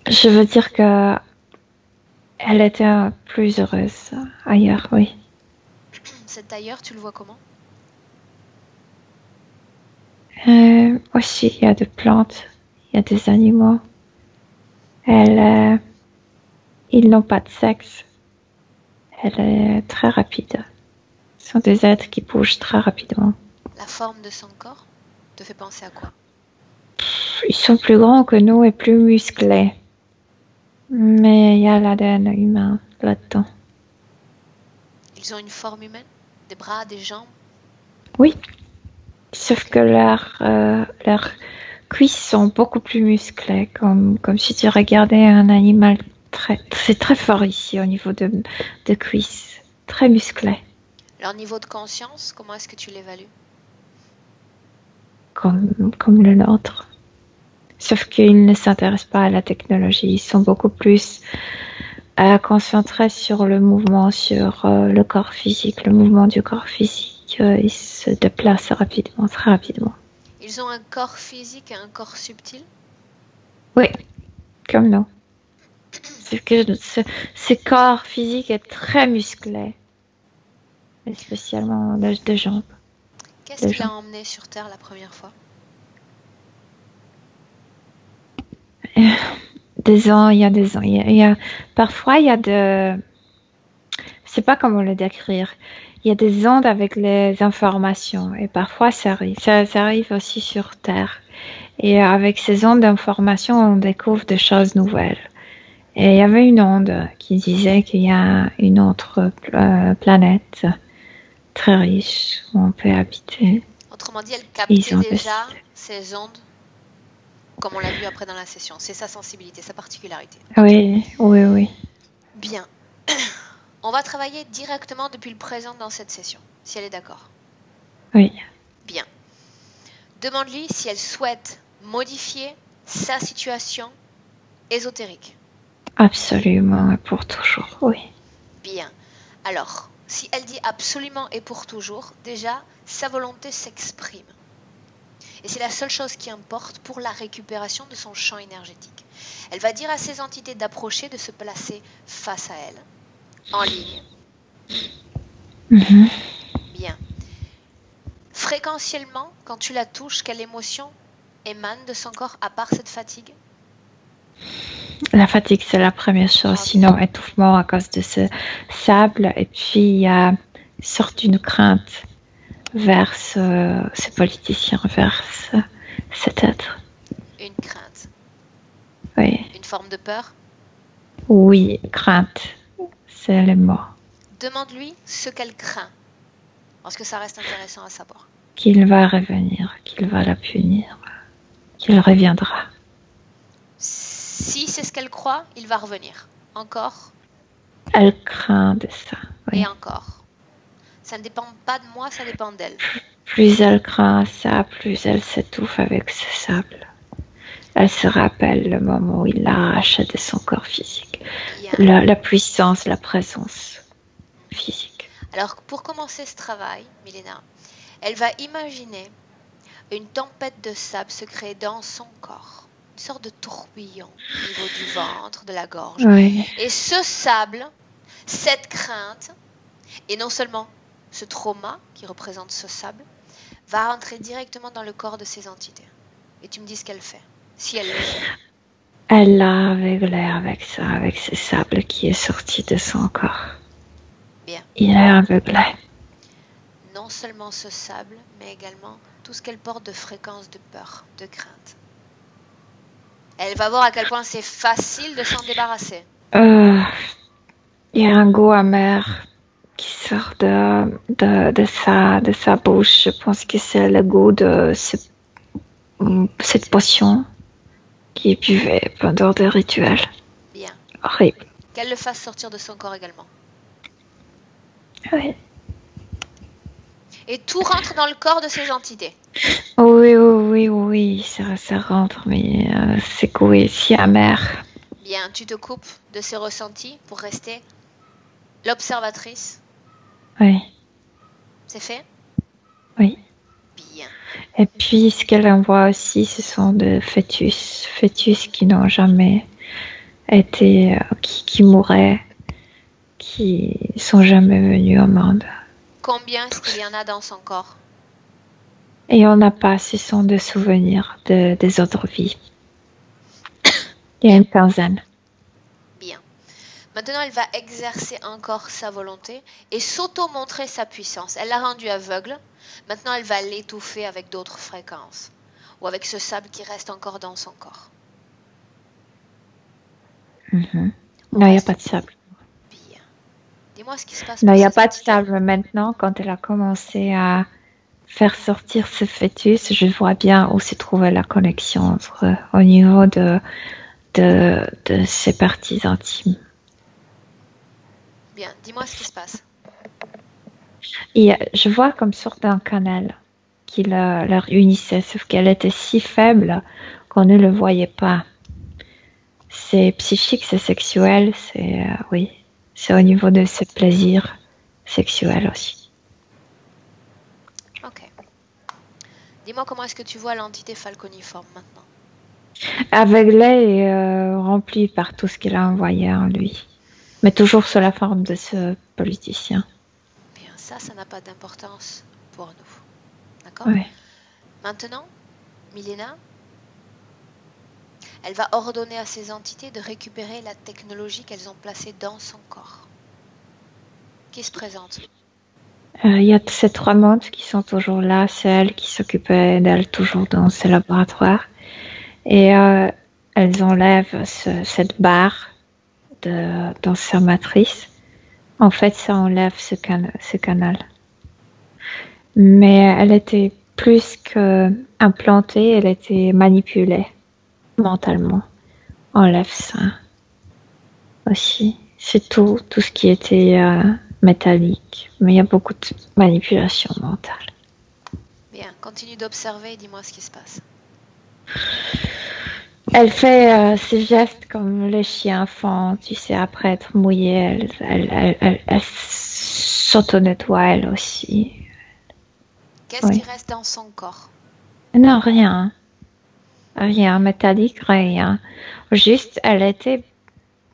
Je veux dire que elle était plus heureuse ailleurs, oui. Cet ailleurs, tu le vois comment? Aussi, il y a des plantes, il y a des animaux. Ils n'ont pas de sexe. Elle est très rapide. Ce sont des êtres qui bougent très rapidement. La forme de son corps te fait penser à quoi? Ils sont plus grands que nous et plus musclés. Mais il y a l'ADN humain là-dedans. Ils ont une forme humaine? Des bras, des jambes? Oui. Sauf que leurs cuisses sont beaucoup plus musclées, comme si tu regardais un animal c'est très fort ici au niveau de cuisses, très musclé. Leur niveau de conscience, comment est-ce que tu l'évalues? Comme le nôtre. Sauf qu'ils ne s'intéressent pas à la technologie, ils sont beaucoup plus concentrés sur le mouvement, sur le corps physique, le mouvement du corps physique. Ils se déplacent rapidement, très rapidement. Ils ont un corps physique et un corps subtil? Oui, comme nous. C'est que ce corps physique est très musclé, et spécialement de jambes. Qu'est-ce qui l'a emmené sur Terre la première fois? Des ans, il y a des ans. Parfois, il y a je sais pas comment le décrire. Il y a des ondes avec les informations et parfois ça arrive. Ça arrive aussi sur Terre. Et avec ces ondes d'information, on découvre des choses nouvelles. Et il y avait une onde qui disait qu'il y a une autre planète très riche où on peut habiter. Autrement dit, elle captait déjà ces ondes, comme on l'a vu après dans la session. C'est sa sensibilité, sa particularité. Oui. Bien. On va travailler directement depuis le présent dans cette session, si elle est d'accord. Oui. Bien. Demande-lui si elle souhaite modifier sa situation ésotérique. Absolument et pour toujours, oui. Bien. Alors, si elle dit absolument et pour toujours, déjà, sa volonté s'exprime. Et c'est la seule chose qui importe pour la récupération de son champ énergétique. Elle va dire à ces entités d'approcher, de se placer face à elle, en ligne. Mm-hmm. Bien. Fréquentiellement, quand tu la touches, quelle émotion émane de son corps à part cette fatigue? La fatigue, c'est la première chose, sinon étouffement à cause de ce sable. Et puis, il y a une sorte d'une crainte vers ce politicien, vers cet être. Une crainte? Oui. Une forme de peur? Oui, crainte, c'est le mot. Demande-lui ce qu'elle craint, parce que ça reste intéressant à savoir. Qu'il va revenir, qu'il va la punir, qu'il reviendra. Si c'est ce qu'elle croit, il va revenir. Encore? Elle craint de ça. Oui. Et encore. Ça ne dépend pas de moi, ça dépend d'elle. Plus elle craint ça, plus elle s'étouffe avec ce sable. Elle se rappelle le moment où il l'arrache de son corps physique. La puissance, la présence physique. Alors, pour commencer ce travail, Milena, elle va imaginer une tempête de sable se créer dans son corps. Une sorte de tourbillon au niveau du ventre, de la gorge. Oui. Et ce sable, cette crainte, et non seulement ce trauma qui représente ce sable, va rentrer directement dans le corps de ces entités. Et tu me dis ce qu'elle fait, si elle le fait. Elle l'a aveuglé avec ça, avec ce sable qui est sorti de son corps. Bien. Il est aveuglé. Non seulement ce sable, mais également tout ce qu'elle porte de fréquence de peur, de crainte. Elle va voir à quel point c'est facile de s'en débarrasser. Il y a un goût amer qui sort de sa bouche. Je pense que c'est le goût de cette potion qui buvait pendant des rituels. Bien. Horrible. Qu'elle le fasse sortir de son corps également. Oui. Et tout rentre dans le corps de ces entités. Oui, ça rentre, mais c'est goût est si amer. Bien, tu te coupes de ces ressentis pour rester l'observatrice. Oui. C'est fait? Oui. Bien. Et puis, ce qu'elle envoie aussi, ce sont des fœtus qui n'ont jamais été, qui mouraient, qui sont jamais venus au monde. Combien est-ce qu'il y en a dans son corps? Et on n'a pas, ce sont des souvenirs des autres vies. Il y a une quinzaine. Bien. Maintenant, elle va exercer encore sa volonté et s'auto-montrer sa puissance. Elle l'a rendue aveugle. Maintenant, elle va l'étouffer avec d'autres fréquences ou avec ce sable qui reste encore dans son corps. Mm-hmm. Non, il n'y a pas de sable. Bien. Dis-moi ce qui se passe. Non, il n'y a pas de sable. Maintenant, quand elle a commencé à faire sortir ce fœtus, je vois bien où se trouvait la connexion au niveau de ses parties intimes. Bien, dis-moi ce qui se passe. Et je vois comme sorte d'un canal qui leur unissait, sauf qu'elle était si faible qu'on ne le voyait pas. C'est psychique, c'est sexuel, c'est au niveau de ses plaisirs sexuels aussi. Ok. Dis-moi comment est-ce que tu vois l'entité falconiforme maintenant? Aveuglée et remplie par tout ce qu'il a envoyé en lui. Mais toujours sous la forme de ce politicien. Bien, ça n'a pas d'importance pour nous. D'accord? Oui. Maintenant, Milena, elle va ordonner à ces entités de récupérer la technologie qu'elles ont placée dans son corps. Qui se présente? Il y a ces 3 mondes qui sont toujours là. C'est elle qui s'occupait d'elle toujours dans ses laboratoires. Et elles enlèvent cette barre dans sa matrice. En fait, ça enlève ce canal. Mais elle était plus qu'implantée, elle était manipulée mentalement. Enlève ça aussi. C'est tout ce qui était métallique. Mais il y a beaucoup de manipulation mentale. Bien, continue d'observer et dis-moi ce qui se passe. Elle fait ces gestes comme les chiens font, tu sais, après être mouillée, elle s'auto-nettoie elle aussi. Qu'est-ce qui reste dans son corps? Non, rien. Rien, métallique, rien. Juste, elle était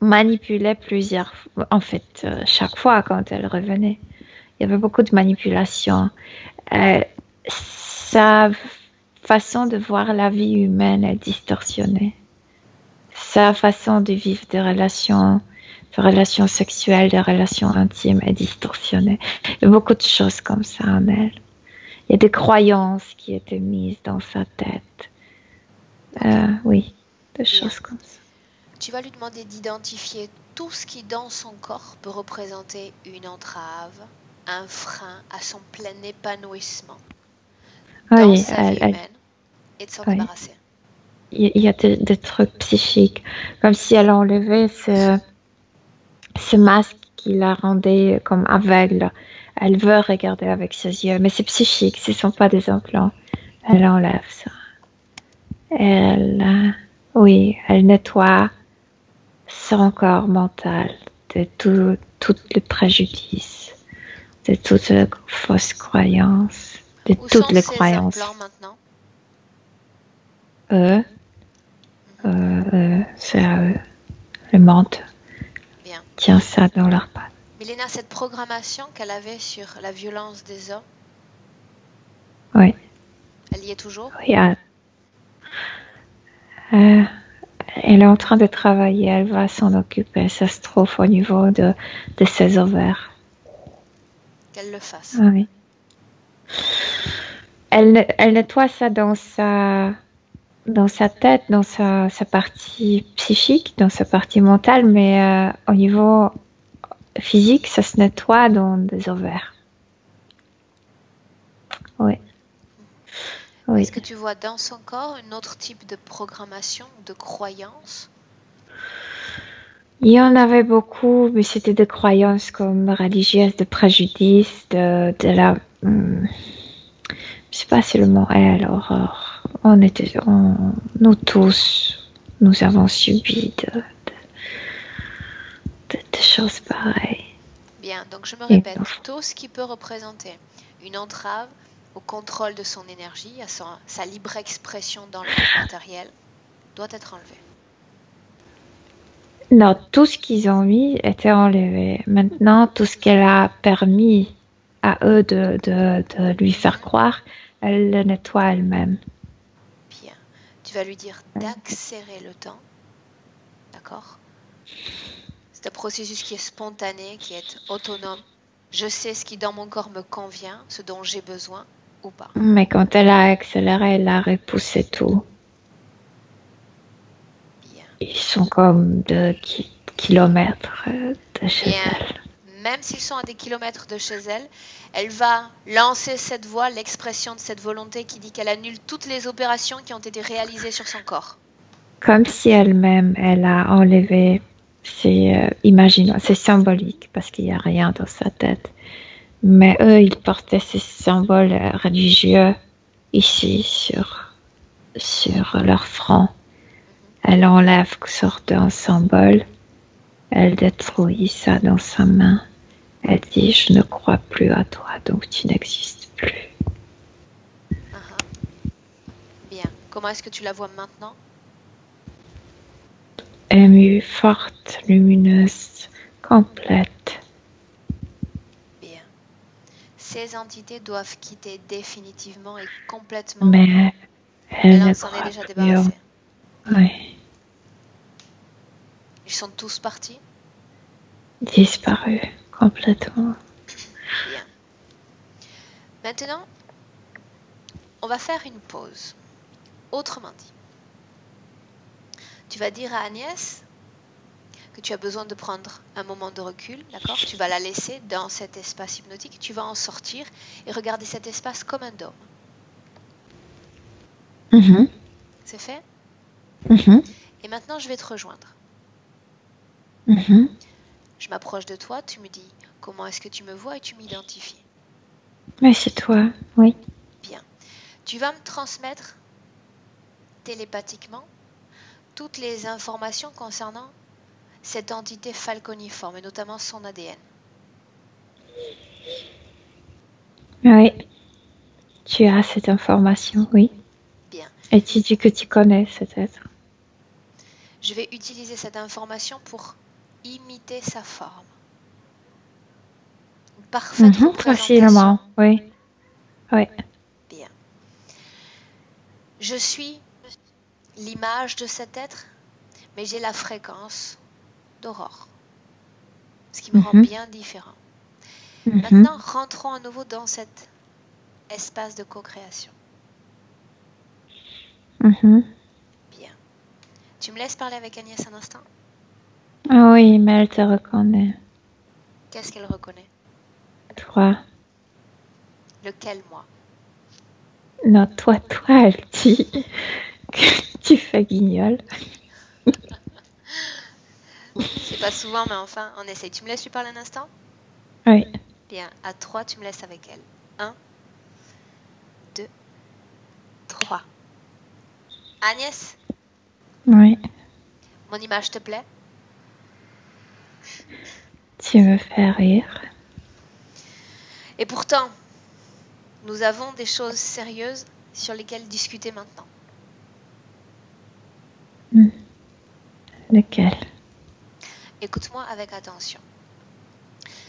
manipulée plusieurs fois. En fait, chaque fois quand elle revenait, il y avait beaucoup de manipulation. Sa façon de voir la vie humaine est distorsionnée. Sa façon de vivre des relations sexuelles, des relations intimes est distorsionnée. Il y a beaucoup de choses comme ça en elle. Il y a des croyances qui étaient mises dans sa tête. Oui, des choses comme ça. Tu vas lui demander d'identifier tout ce qui dans son corps peut représenter une entrave, un frein à son plein épanouissement dans sa vie humaine et de s'en débarrasser. Il y a des trucs psychiques, comme si elle enlevait ce masque qui la rendait comme aveugle. Elle veut regarder avec ses yeux, mais c'est psychique, ce ne sont pas des implants. Elle enlève ça. oui, elle nettoie son corps mental de tout le préjudice, de toutes les fausses croyances, de toutes les croyances. Où sont ces implants maintenant? C'est à eux. Le monde Bien. tient ça dans leurs pattes. Milena, cette programmation qu'elle avait sur la violence des hommes, oui. Elle y est toujours? Oui. Elle est en train de travailler, elle va s'en occuper. Ça se trouve au niveau de ses ovaires. Qu'elle le fasse. Oui. Elle nettoie ça dans sa tête, dans sa partie psychique, dans sa partie mentale, mais au niveau physique, ça se nettoie dans des ovaires. Oui. Oui. Est-ce que tu vois dans son corps un autre type de programmation, de croyance? Il y en avait beaucoup, mais c'était des croyances comme religieuses, de préjudice, de la... je sais pas si le mot est l'horreur. Nous tous, nous avons subi de choses pareilles. Bien, donc je me répète, tout ce qui peut représenter une entrave au contrôle de son énergie, à sa libre expression dans le monde matériel, doit être enlevé. Non, tout ce qu'ils ont mis était enlevé. Maintenant, tout ce qu'elle a permis à eux de lui faire croire, elle le nettoie elle-même. Bien. Tu vas lui dire d'accélérer le temps. D'accord? C'est un processus qui est spontané, qui est autonome. Je sais ce qui dans mon corps me convient, ce dont j'ai besoin ou pas. Mais quand elle a accéléré, elle a repoussé tout. Bien. Ils sont comme 2 kilomètres de chez elle. Même s'ils sont à des kilomètres de chez elle, elle va lancer cette voix, l'expression de cette volonté qui dit qu'elle annule toutes les opérations qui ont été réalisées sur son corps. Comme si elle-même, elle a enlevé, c'est symbolique parce qu'il n'y a rien dans sa tête. Mais eux, ils portaient ces symboles religieux ici sur leur front. Elle enlève une sorte d'un symbole, elle détruit ça dans sa main. Elle dit, je ne crois plus à toi, donc tu n'existes plus. Bien. Comment est-ce que tu la vois maintenant? Émue, forte, lumineuse, complète. Bien. Ces entités doivent quitter définitivement et complètement. Mais elle s'en est déjà débarrassée. Oui. Ils sont tous partis? Disparus, complètement. Bien. Maintenant, on va faire une pause. Autrement dit, tu vas dire à Agnès que tu as besoin de prendre un moment de recul, d'accord? Tu vas la laisser dans cet espace hypnotique, tu vas en sortir et regarder cet espace comme un dôme. C'est fait? Et maintenant, je vais te rejoindre. Je m'approche de toi, tu me dis comment est-ce que tu me vois et tu m'identifies. Mais c'est toi, oui. Bien. Tu vas me transmettre télépathiquement toutes les informations concernant cette entité falconiforme et notamment son ADN. Oui. Tu as cette information, oui. Bien. Et tu dis que tu connais cet être. Je vais utiliser cette information pour imiter sa forme. Une parfaite représentation. Facilement, oui. Oui. Bien. Je suis l'image de cet être, mais j'ai la fréquence d'Aurore, ce qui me rend bien différent. Maintenant, rentrons à nouveau dans cet espace de co-création. Bien. Tu me laisses parler avec Agnès un instant? Ah oui, mais elle te reconnaît. Qu'est-ce qu'elle reconnaît? Toi. Lequel, moi? Non, toi, elle dit que tu fais guignol. C'est pas souvent, mais enfin, on essaye. Tu me laisses lui parler un instant? Oui. Bien, à 3, tu me laisses avec elle. 1, 2, 3. Agnès, Oui, mon image te plaît? tu me fais rire. Et pourtant, nous avons des choses sérieuses sur lesquelles discuter maintenant. Lequel? Écoute-moi avec attention.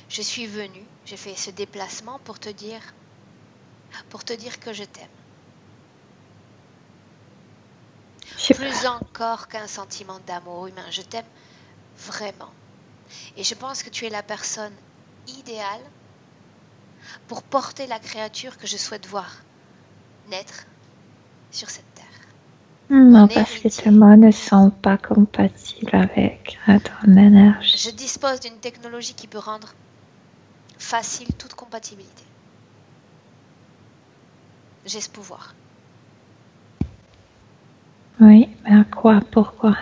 Je suis venue, j'ai fait ce déplacement pour te dire que je t'aime. Plus encore qu'un sentiment d'amour humain, je t'aime vraiment. Et je pense que tu es la personne idéale pour porter la créature que je souhaite voir naître sur cette terre. Non, parce que tes mots ne sont pas compatibles avec ton énergie. Je dispose d'une technologie qui peut rendre facile toute compatibilité. J'ai ce pouvoir. Oui, mais à quoi? Pourquoi?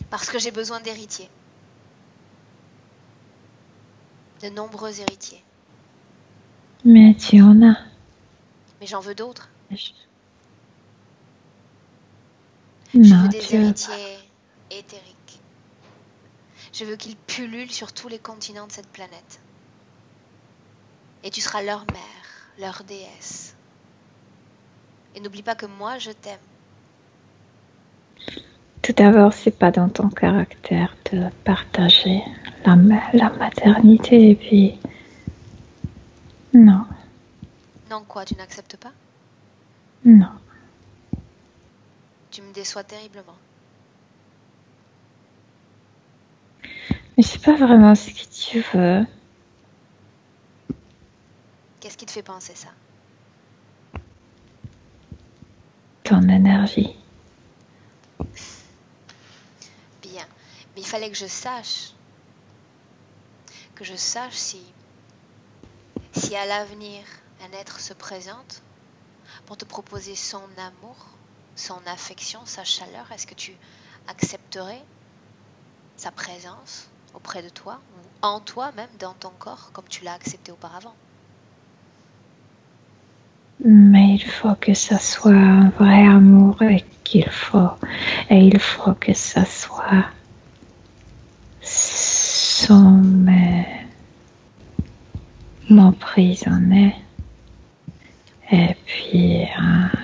Parce que j'ai besoin d'héritiers. De nombreux héritiers. Mais tu en as. Mais j'en veux d'autres. Non, je veux des héritiers éthériques. Je veux qu'ils pullulent sur tous les continents de cette planète. Et tu seras leur mère, leur déesse. Et n'oublie pas que moi, je t'aime. Tout d'abord, c'est pas dans ton caractère de partager la maternité, et puis... Non. Non, quoi, tu n'acceptes pas? Non. Tu me déçois terriblement. Mais c'est pas vraiment ce que tu veux. Qu'est-ce qui te fait penser ça? Ton énergie. Bien, mais il fallait que je sache si à l'avenir un être se présente pour te proposer son amour, son affection, sa chaleur, est-ce que tu accepterais sa présence auprès de toi ou en toi même, dans ton corps, comme tu l'as accepté auparavant? Mais il faut que ça soit un vrai amour et il faut que ça soit sans m'emprisonner. Et puis,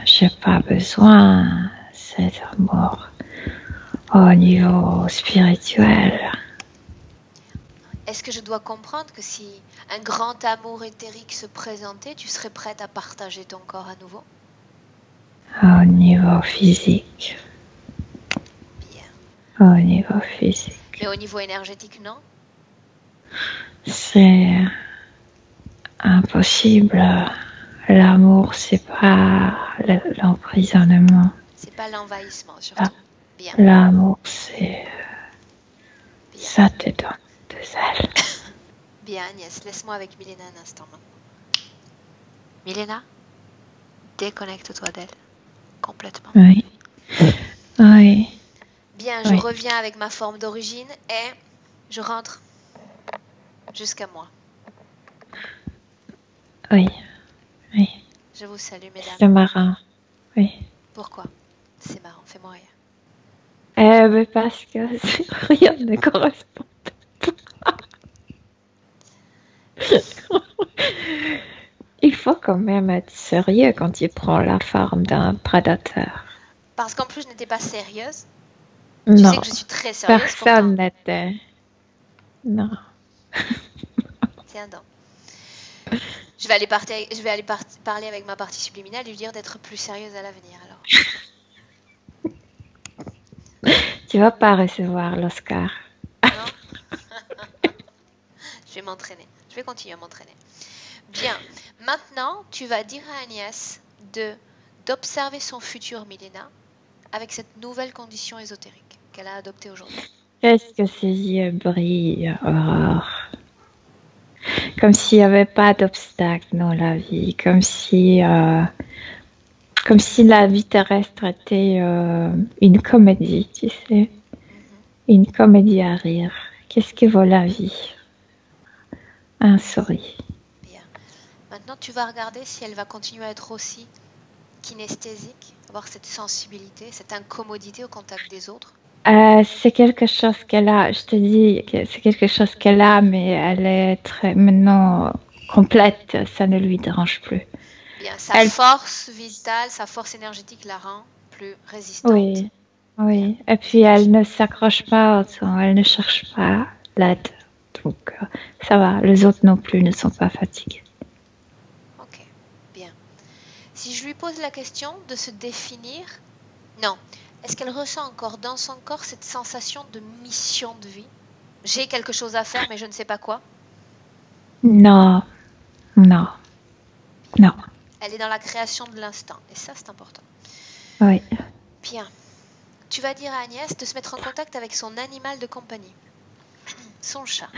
j'ai pas besoin cet amour au niveau spirituel. Est-ce que je dois comprendre que si un grand amour éthérique se présentait, tu serais prête à partager ton corps à nouveau? Au niveau physique. Bien. Au niveau physique. Mais au niveau énergétique, non? C'est impossible. L'amour, c'est pas l'emprisonnement. C'est pas l'envahissement, surtout. Bien. L'amour, c'est... Ça te donne des ailes. Bien, Agnès, laisse-moi avec Milena un instant maintenant. Milena, déconnecte-toi d'elle. Complètement. Oui. Oui. Bien, je reviens avec ma forme d'origine et je rentre jusqu'à moi. Oui. Oui. Je vous salue, mesdames. C'est marrant. Oui. Pourquoi? C'est marrant, fais-moi rire. Mais parce que rien ne correspond. Il faut quand même être sérieux quand tu prends la forme d'un prédateur. Parce qu'en plus, je n'étais pas sérieuse. Non. Tu sais que je suis très sérieuse. Personne n'était. Non. Tiens donc. Je vais aller parler avec ma partie subliminale et lui dire d'être plus sérieuse à l'avenir, alors. Tu vas pas recevoir l'Oscar. Non. Je vais m'entraîner. Je vais continuer à m'entraîner. Bien. Maintenant, tu vas dire à Agnès d'observer son futur Milena avec cette nouvelle condition ésotérique qu'elle a adoptée aujourd'hui. Qu'est-ce que ses yeux brillent, Aurore? Comme s'il n'y avait pas d'obstacle dans la vie, comme si la vie terrestre était une comédie, tu sais, une comédie à rire. Qu'est-ce que vaut la vie? Un sourire. Bien. Maintenant, tu vas regarder si elle va continuer à être aussi kinesthésique Avoir cette sensibilité, cette incommodité au contact des autres? C'est quelque chose qu'elle a, je te dis que c'est quelque chose qu'elle a, mais elle est très maintenant complète, ça ne lui dérange plus. Bien, sa force vitale, sa force énergétique la rend plus résistante. Oui, oui. Et puis elle ne s'accroche pas, elle ne cherche pas l'aide. Donc ça va, les autres non plus ne sont pas fatigués. Ok, bien. Si je lui pose la question de se définir, non. Est-ce qu'elle ressent encore dans son corps cette sensation de mission de vie? J'ai quelque chose à faire, mais je ne sais pas quoi. Non, non, non. Elle est dans la création de l'instant, et ça, c'est important. Oui. Bien. Tu vas dire à Agnès de se mettre en contact avec son animal de compagnie, son chat.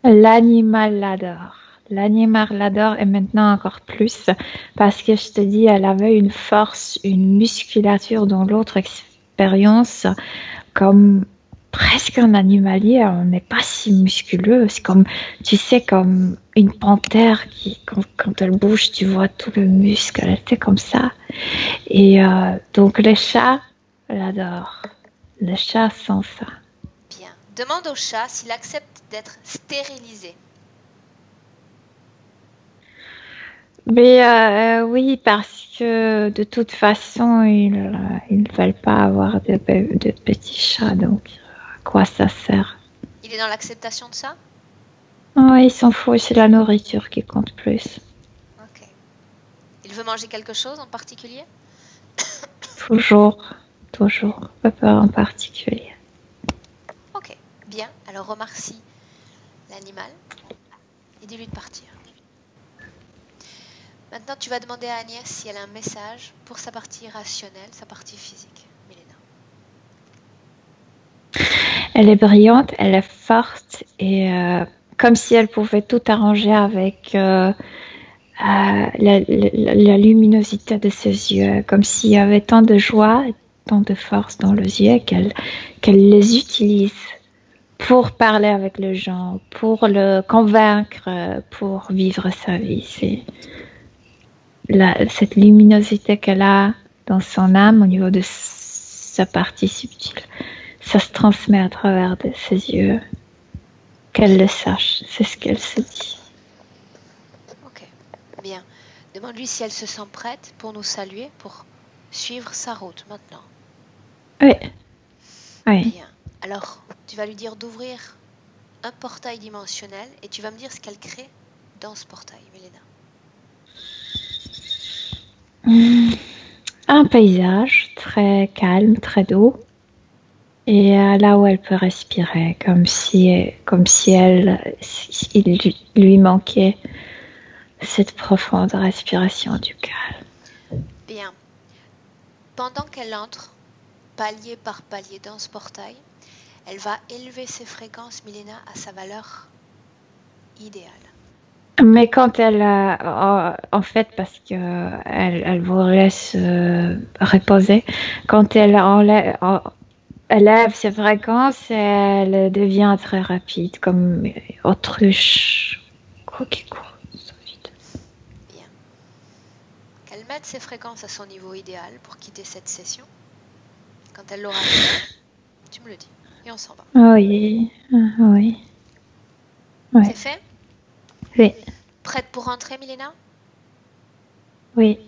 L'animal l'adore. L'animal l'adore et maintenant encore plus parce que je te dis, elle avait une force, une musculature dans l'autre expérience comme presque un animalier. On n'est pas si musculeux. C'est comme, tu sais, comme une panthère qui, quand elle bouge, tu vois tout le muscle. Elle était comme ça. Et donc les chats l'adorent. Les chats sont ça. Bien. Demande au chat s'il accepte d'être stérilisé. Mais oui, parce que de toute façon, ils ne veulent pas avoir de petits chats, donc à quoi ça sert? Il est dans l'acceptation de ça? Oh, ils s'en foutent, c'est la nourriture qui compte plus. Ok. Il veut manger quelque chose en particulier? Toujours, pas en particulier. Ok, bien. Alors remercie l'animal et dis-lui de partir. Maintenant, tu vas demander à Agnès si elle a un message pour sa partie rationnelle, sa partie physique. Milena. Elle est brillante, elle est forte et comme si elle pouvait tout arranger avec la luminosité de ses yeux, comme s'il y avait tant de joie, tant de force dans les yeux qu'elle les utilise pour parler avec les gens, pour le convaincre, pour vivre sa vie. C'est cette luminosité qu'elle a dans son âme au niveau de sa partie subtile. Ça se transmet à travers ses yeux. Qu'elle le sache, c'est ce qu'elle se dit. Ok, bien. Demande-lui si elle se sent prête pour nous saluer, pour suivre sa route maintenant. Oui. Oui. Bien. Alors, tu vas lui dire d'ouvrir un portail dimensionnel et tu vas me dire ce qu'elle crée dans ce portail, Milena. Un paysage très calme, très doux. Et là où elle peut respirer, comme si il lui manquait cette profonde respiration du calme. Bien. Pendant qu'elle entre, palier par palier dans ce portail, elle va élever ses fréquences, Milena, à sa valeur idéale. Mais quand elle, en fait, parce que elle vous laisse reposer, quand elle élève ses fréquences, elle devient très rapide, comme autruche qui court vite. Bien. Qu'elle mette ses fréquences à son niveau idéal pour quitter cette session. Quand elle l'aura fait, tu me le dis et on s'en va. Oui, oui. Ouais. C'est fait? Oui. Prête pour rentrer, Milena? Oui.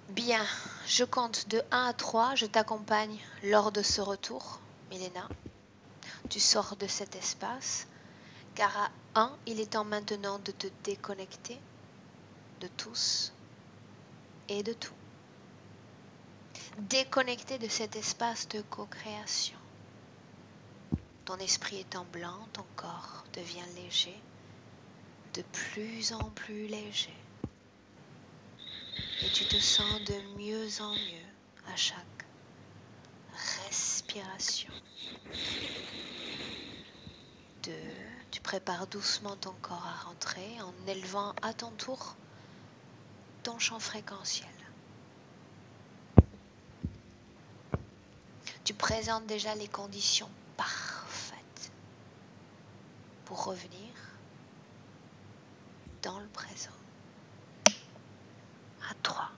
Bien, je compte de 1 à 3, je t'accompagne lors de ce retour, Milena. Tu sors de cet espace, car à 1, il est temps maintenant de te déconnecter de tous et de tout. Déconnecter de cet espace de co-création. Ton esprit étant blanc, ton corps devient léger, de plus en plus léger. Et tu te sens de mieux en mieux à chaque respiration. 2, tu prépares doucement ton corps à rentrer en élevant à ton tour ton champ fréquentiel. Tu présentes déjà les conditions parfaites pour revenir dans le présent. À 3.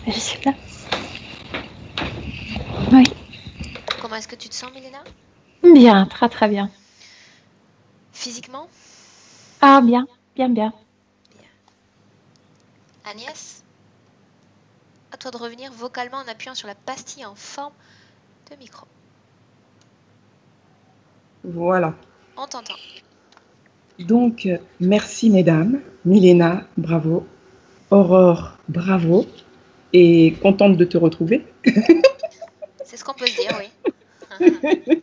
Je suis là. Oui. Comment est-ce que tu te sens, Milena? Bien, très très bien. Physiquement? Ah, bien, bien, bien. Agnès, à toi de revenir vocalement en appuyant sur la pastille en forme de micro. Voilà. On t'entend. Donc, merci mesdames. Milena, bravo. Aurore, bravo. Et contente de te retrouver. C'est ce qu'on peut se dire, oui.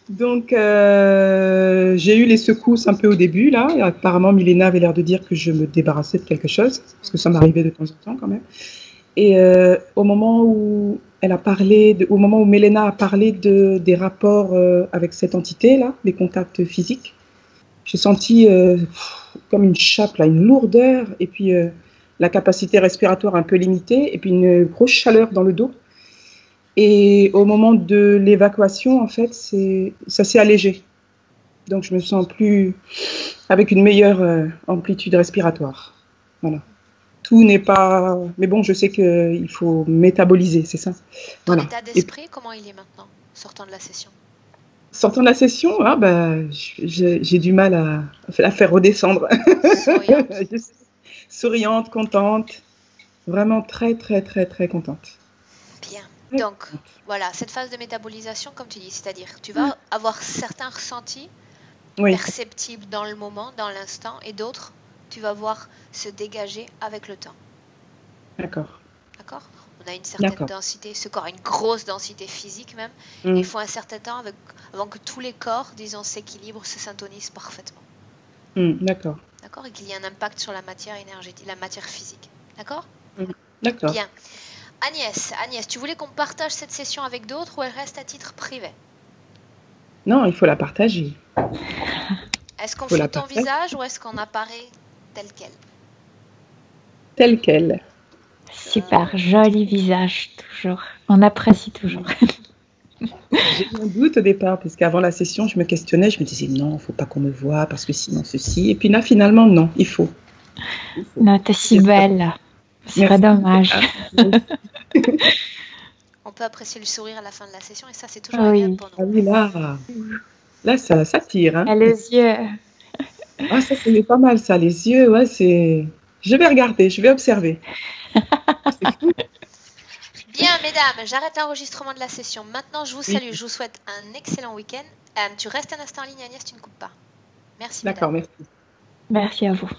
Donc, j'ai eu les secousses un peu au début, là. Et apparemment, Milena avait l'air de dire que je me débarrassais de quelque chose, parce que ça m'arrivait de temps en temps quand même. Et au moment où elle a parlé, au moment où Milena a parlé des rapports avec cette entité-là, les contacts physiques, j'ai senti comme une chape, là, une lourdeur, et puis la capacité respiratoire un peu limitée, et puis une grosse chaleur dans le dos. Et au moment de l'évacuation, en fait, ça s'est allégé. Donc, je me sens plus avec une meilleure amplitude respiratoire. Voilà. Tout n'est pas. Mais bon, je sais qu'il faut métaboliser, c'est ça. Ton Voilà. état d'esprit, comment il est maintenant, sortant de la session? Sortant de la session, ah ben, j'ai du mal à la faire redescendre. Souriante. Souriante, contente. Vraiment très, très, très, très contente. Bien. Donc, voilà, cette phase de métabolisation, comme tu dis, c'est-à-dire tu vas avoir certains ressentis perceptibles dans le moment, dans l'instant, et d'autres, tu vas voir se dégager avec le temps. D'accord. D'accord? On a une certaine densité, ce corps a une grosse densité physique même, et il faut un certain temps avant que tous les corps, disons, s'équilibrent, se syntonisent parfaitement. D'accord. D'accord? Et qu'il y ait un impact sur la matière énergétique, la matière physique. D'accord? D'accord. Bien. Agnès, tu voulais qu'on partage cette session avec d'autres ou elle reste à titre privé? Non, il faut la partager. Est-ce qu'on fout ton visage ou est-ce qu'on apparaît tel quel? Tel quel. Super, joli visage, toujours. On apprécie toujours. J'ai eu un doute au départ, parce qu'avant la session, je me questionnais, je me disais non, il ne faut pas qu'on me voie, parce que sinon ceci. Et puis là, finalement, non, il faut. Non, t'es si belle. Ce serait dommage. On peut apprécier le sourire à la fin de la session et ça, c'est toujours agréable pour nous. Ah oui, là ça tire. Hein. Et les yeux. Ah, ça, c'est pas mal, ça. Les yeux, ouais, c'est... Je vais regarder, je vais observer. Bien, mesdames, j'arrête l'enregistrement de la session. Maintenant, je vous salue. Je vous souhaite un excellent week-end. Tu restes un instant en ligne, Agnès, tu ne coupes pas. Merci, D'accord, mesdames. merci. Merci à vous.